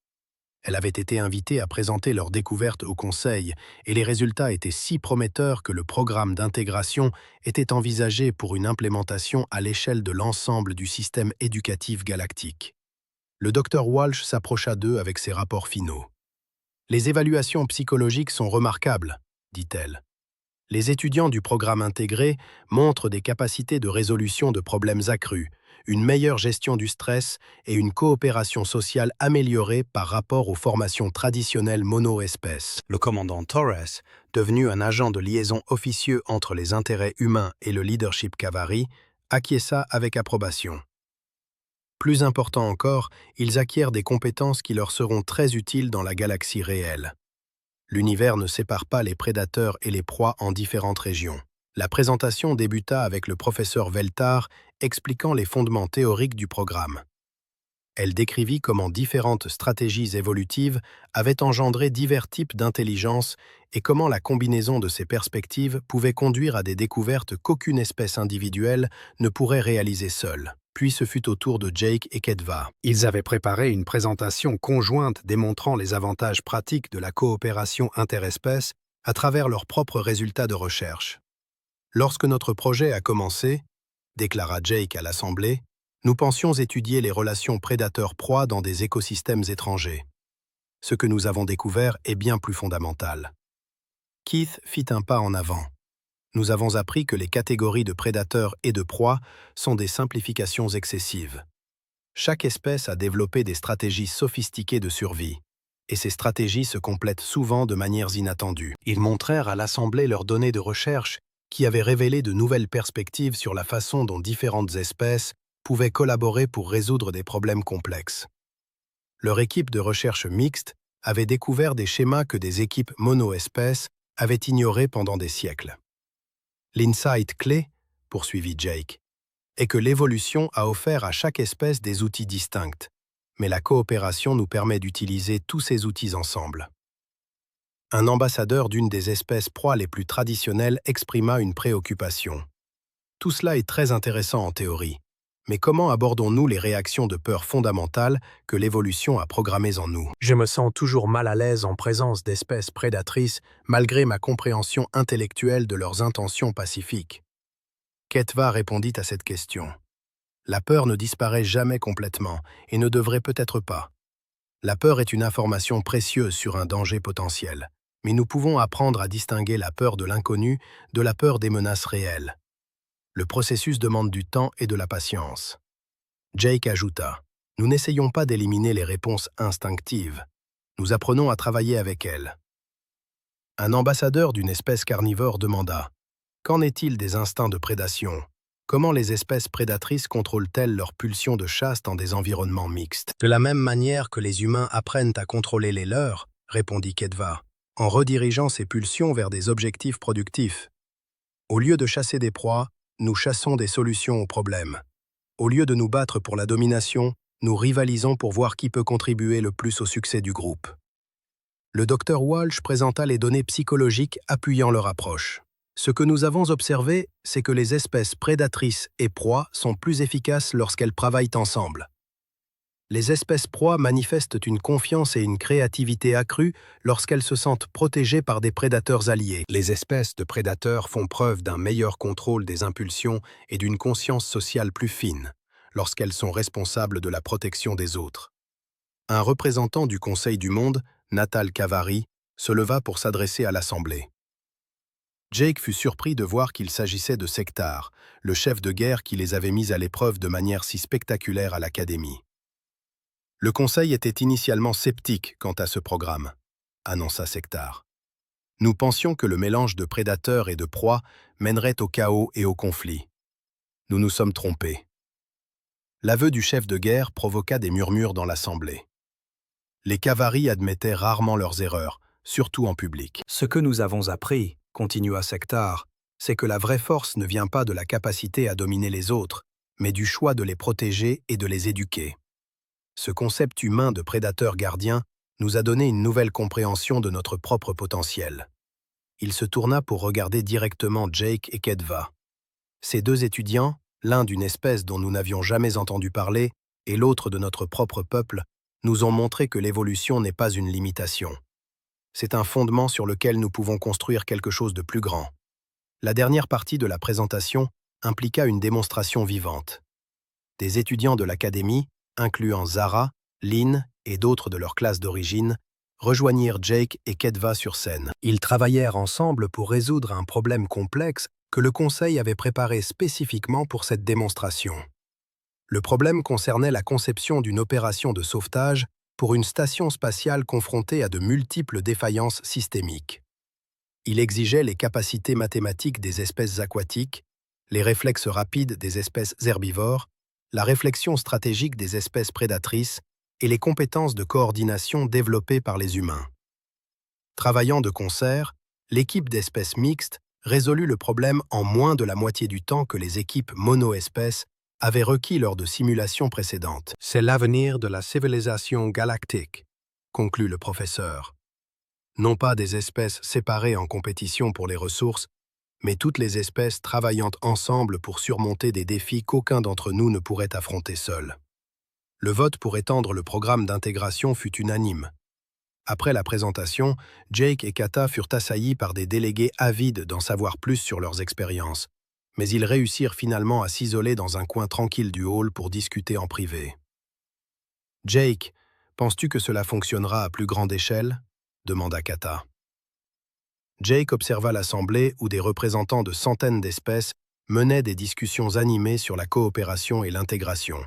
Elle avait été invitée à présenter leur découverte au conseil, et les résultats étaient si prometteurs que le programme d'intégration était envisagé pour une implémentation à l'échelle de l'ensemble du système éducatif galactique. Le docteur Walsh s'approcha d'eux avec ses rapports finaux. « Les évaluations psychologiques sont remarquables, dit-elle. Les étudiants du programme intégré montrent des capacités de résolution de problèmes accrues, une meilleure gestion du stress et une coopération sociale améliorée par rapport aux formations traditionnelles mono-espèces. » Le commandant Torres, devenu un agent de liaison officieux entre les intérêts humains et le leadership Kavari, acquiesça avec approbation. Plus important encore, ils acquièrent des compétences qui leur seront très utiles dans la galaxie réelle. L'univers ne sépare pas les prédateurs et les proies en différentes régions. La présentation débuta avec le professeur Veltar expliquant les fondements théoriques du programme. Elle décrivit comment différentes stratégies évolutives avaient engendré divers types d'intelligence et comment la combinaison de ces perspectives pouvait conduire à des découvertes qu'aucune espèce individuelle ne pourrait réaliser seule. Puis ce fut au tour de Jake et Kedva. Ils avaient préparé une présentation conjointe démontrant les avantages pratiques de la coopération interespèces à travers leurs propres résultats de recherche. « Lorsque notre projet a commencé, » déclara Jake à l'Assemblée, « nous pensions étudier les relations prédateurs-proies dans des écosystèmes étrangers. Ce que nous avons découvert est bien plus fondamental. » Keith fit un pas en avant. Nous avons appris que les catégories de prédateurs et de proies sont des simplifications excessives. Chaque espèce a développé des stratégies sophistiquées de survie, et ces stratégies se complètent souvent de manières inattendues. Ils montrèrent à l'Assemblée leurs données de recherche qui avaient révélé de nouvelles perspectives sur la façon dont différentes espèces pouvaient collaborer pour résoudre des problèmes complexes. Leur équipe de recherche mixte avait découvert des schémas que des équipes mono-espèces avaient ignorés pendant des siècles. L'insight clé, poursuivit Jake, est que l'évolution a offert à chaque espèce des outils distincts, mais la coopération nous permet d'utiliser tous ces outils ensemble. Un ambassadeur d'une des espèces proies les plus traditionnelles exprima une préoccupation. Tout cela est très intéressant en théorie, mais comment abordons-nous les réactions de peur fondamentales que l'évolution a programmées en nous? Je me sens toujours mal à l'aise en présence d'espèces prédatrices malgré ma compréhension intellectuelle de leurs intentions pacifiques. Kedva répondit à cette question. La peur ne disparaît jamais complètement et ne devrait peut-être pas. La peur est une information précieuse sur un danger potentiel, mais nous pouvons apprendre à distinguer la peur de l'inconnu de la peur des menaces réelles. Le processus demande du temps et de la patience. Jake ajouta, « Nous n'essayons pas d'éliminer les réponses instinctives. Nous apprenons à travailler avec elles. » Un ambassadeur d'une espèce carnivore demanda, « Qu'en est-il des instincts de prédation? Comment les espèces prédatrices contrôlent-elles leurs pulsions de chasse dans des environnements mixtes? De la même manière que les humains apprennent à contrôler les leurs, répondit Kedva, en redirigeant ces pulsions vers des objectifs productifs. Au lieu de chasser des proies, nous chassons des solutions aux problèmes. Au lieu de nous battre pour la domination, nous rivalisons pour voir qui peut contribuer le plus au succès du groupe. Le docteur Walsh présenta les données psychologiques appuyant leur approche. Ce que nous avons observé, c'est que les espèces prédatrices et proies sont plus efficaces lorsqu'elles travaillent ensemble. Les espèces proies manifestent une confiance et une créativité accrues lorsqu'elles se sentent protégées par des prédateurs alliés. Les espèces de prédateurs font preuve d'un meilleur contrôle des impulsions et d'une conscience sociale plus fine, lorsqu'elles sont responsables de la protection des autres. Un représentant du Conseil du Monde, Natal Kavari, se leva pour s'adresser à l'Assemblée. Jake fut surpris de voir qu'il s'agissait de Sectar, le chef de guerre qui les avait mis à l'épreuve de manière si spectaculaire à l'Académie. Le Conseil était initialement sceptique quant à ce programme, annonça Sectar. Nous pensions que le mélange de prédateurs et de proies mènerait au chaos et au conflit. Nous nous sommes trompés. L'aveu du chef de guerre provoqua des murmures dans l'Assemblée. Les Kavari admettaient rarement leurs erreurs, surtout en public. Ce que nous avons appris, continua Sectar, c'est que la vraie force ne vient pas de la capacité à dominer les autres, mais du choix de les protéger et de les éduquer. Ce concept humain de prédateur gardien nous a donné une nouvelle compréhension de notre propre potentiel. Il se tourna pour regarder directement Jake et Kedva. Ces deux étudiants, l'un d'une espèce dont nous n'avions jamais entendu parler et l'autre de notre propre peuple, nous ont montré que l'évolution n'est pas une limitation. C'est un fondement sur lequel nous pouvons construire quelque chose de plus grand. La dernière partie de la présentation impliqua une démonstration vivante. Des étudiants de l'Académie, incluant Zara, Lynn et d'autres de leur classe d'origine, rejoignirent Jake et Kedva sur scène. Ils travaillèrent ensemble pour résoudre un problème complexe que le Conseil avait préparé spécifiquement pour cette démonstration. Le problème concernait la conception d'une opération de sauvetage pour une station spatiale confrontée à de multiples défaillances systémiques. Il exigeait les capacités mathématiques des espèces aquatiques, les réflexes rapides des espèces herbivores, la réflexion stratégique des espèces prédatrices et les compétences de coordination développées par les humains. Travaillant de concert, l'équipe d'espèces mixtes résolut le problème en moins de la moitié du temps que les équipes mono-espèces avaient requis lors de simulations précédentes. C'est l'avenir de la civilisation galactique, conclut le professeur. Non pas des espèces séparées en compétition pour les ressources, mais toutes les espèces travaillant ensemble pour surmonter des défis qu'aucun d'entre nous ne pourrait affronter seul. Le vote pour étendre le programme d'intégration fut unanime. Après la présentation, Jake et Kata furent assaillis par des délégués avides d'en savoir plus sur leurs expériences, mais ils réussirent finalement à s'isoler dans un coin tranquille du hall pour discuter en privé. « Jake, penses-tu que cela fonctionnera à plus grande échelle ?» demanda Kata. Jake observa l'assemblée où des représentants de centaines d'espèces menaient des discussions animées sur la coopération et l'intégration.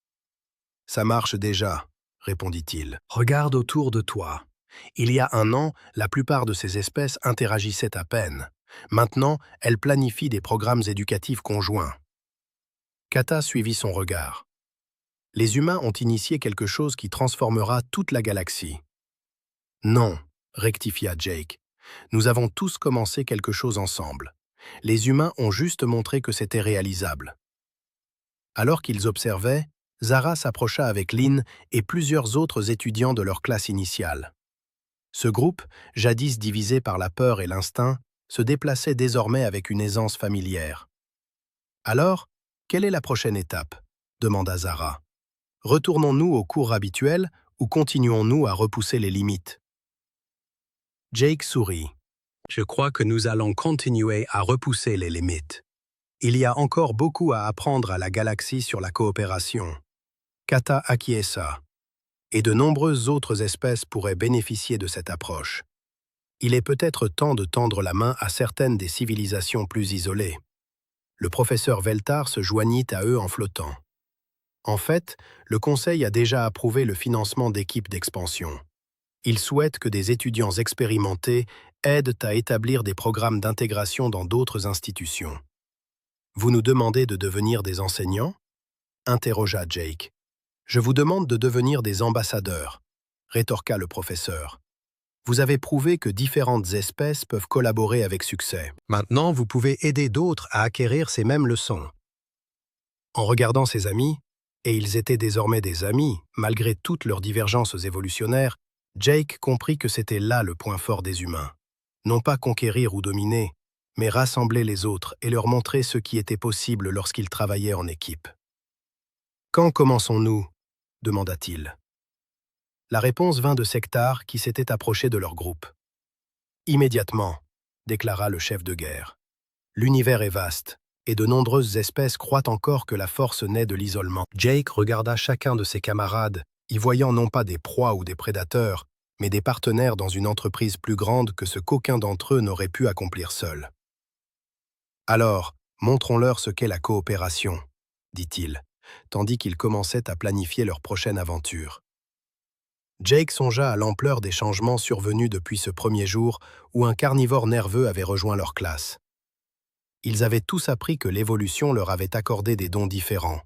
« Ça marche déjà, » répondit-il. « Regarde autour de toi. Il y a un an, la plupart de ces espèces interagissaient à peine. Maintenant, elles planifient des programmes éducatifs conjoints. » Kata suivit son regard. « Les humains ont initié quelque chose qui transformera toute la galaxie. » « Non, » rectifia Jake. « Nous avons tous commencé quelque chose ensemble. Les humains ont juste montré que c'était réalisable. » Alors qu'ils observaient, Zara s'approcha avec Lynn et plusieurs autres étudiants de leur classe initiale. Ce groupe, jadis divisé par la peur et l'instinct, se déplaçait désormais avec une aisance familière. « Alors, quelle est la prochaine étape ?» demanda Zara. « Retournons-nous au cours habituel ou continuons-nous à repousser les limites ?» Jake sourit. « Je crois que nous allons continuer à repousser les limites. Il y a encore beaucoup à apprendre à la galaxie sur la coopération. » Kata acquiesça. Et de nombreuses autres espèces pourraient bénéficier de cette approche. Il est peut-être temps de tendre la main à certaines des civilisations plus isolées. Le professeur Veltar se joignit à eux en flottant. En fait, le Conseil a déjà approuvé le financement d'équipes d'expansion. Il souhaite que des étudiants expérimentés aident à établir des programmes d'intégration dans d'autres institutions. Vous nous demandez de devenir des enseignants? Interrogea Jake. Je vous demande de devenir des ambassadeurs, rétorqua le professeur. Vous avez prouvé que différentes espèces peuvent collaborer avec succès. Maintenant, vous pouvez aider d'autres à acquérir ces mêmes leçons. En regardant ses amis, et ils étaient désormais des amis, malgré toutes leurs divergences évolutionnaires, Jake comprit que c'était là le point fort des humains. Non pas conquérir ou dominer, mais rassembler les autres et leur montrer ce qui était possible lorsqu'ils travaillaient en équipe. « Quand commençons-nous » demanda-t-il. La réponse vint de Sectar qui s'était approché de leur groupe. « Immédiatement » déclara le chef de guerre. « L'univers est vaste, et de nombreuses espèces croient encore que la force naît de l'isolement. » Jake regarda chacun de ses camarades, y voyant non pas des proies ou des prédateurs, mais des partenaires dans une entreprise plus grande que ce qu'aucun d'entre eux n'aurait pu accomplir seul. « Alors, montrons-leur ce qu'est la coopération, » dit-il, tandis qu'ils commençaient à planifier leur prochaine aventure. Jake songea à l'ampleur des changements survenus depuis ce premier jour où un carnivore nerveux avait rejoint leur classe. Ils avaient tous appris que l'évolution leur avait accordé des dons différents,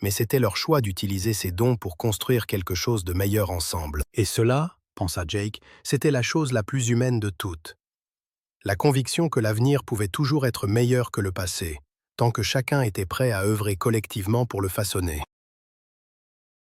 mais c'était leur choix d'utiliser ces dons pour construire quelque chose de meilleur ensemble. Et cela, pensa Jake, c'était la chose la plus humaine de toutes. La conviction que l'avenir pouvait toujours être meilleur que le passé, tant que chacun était prêt à œuvrer collectivement pour le façonner.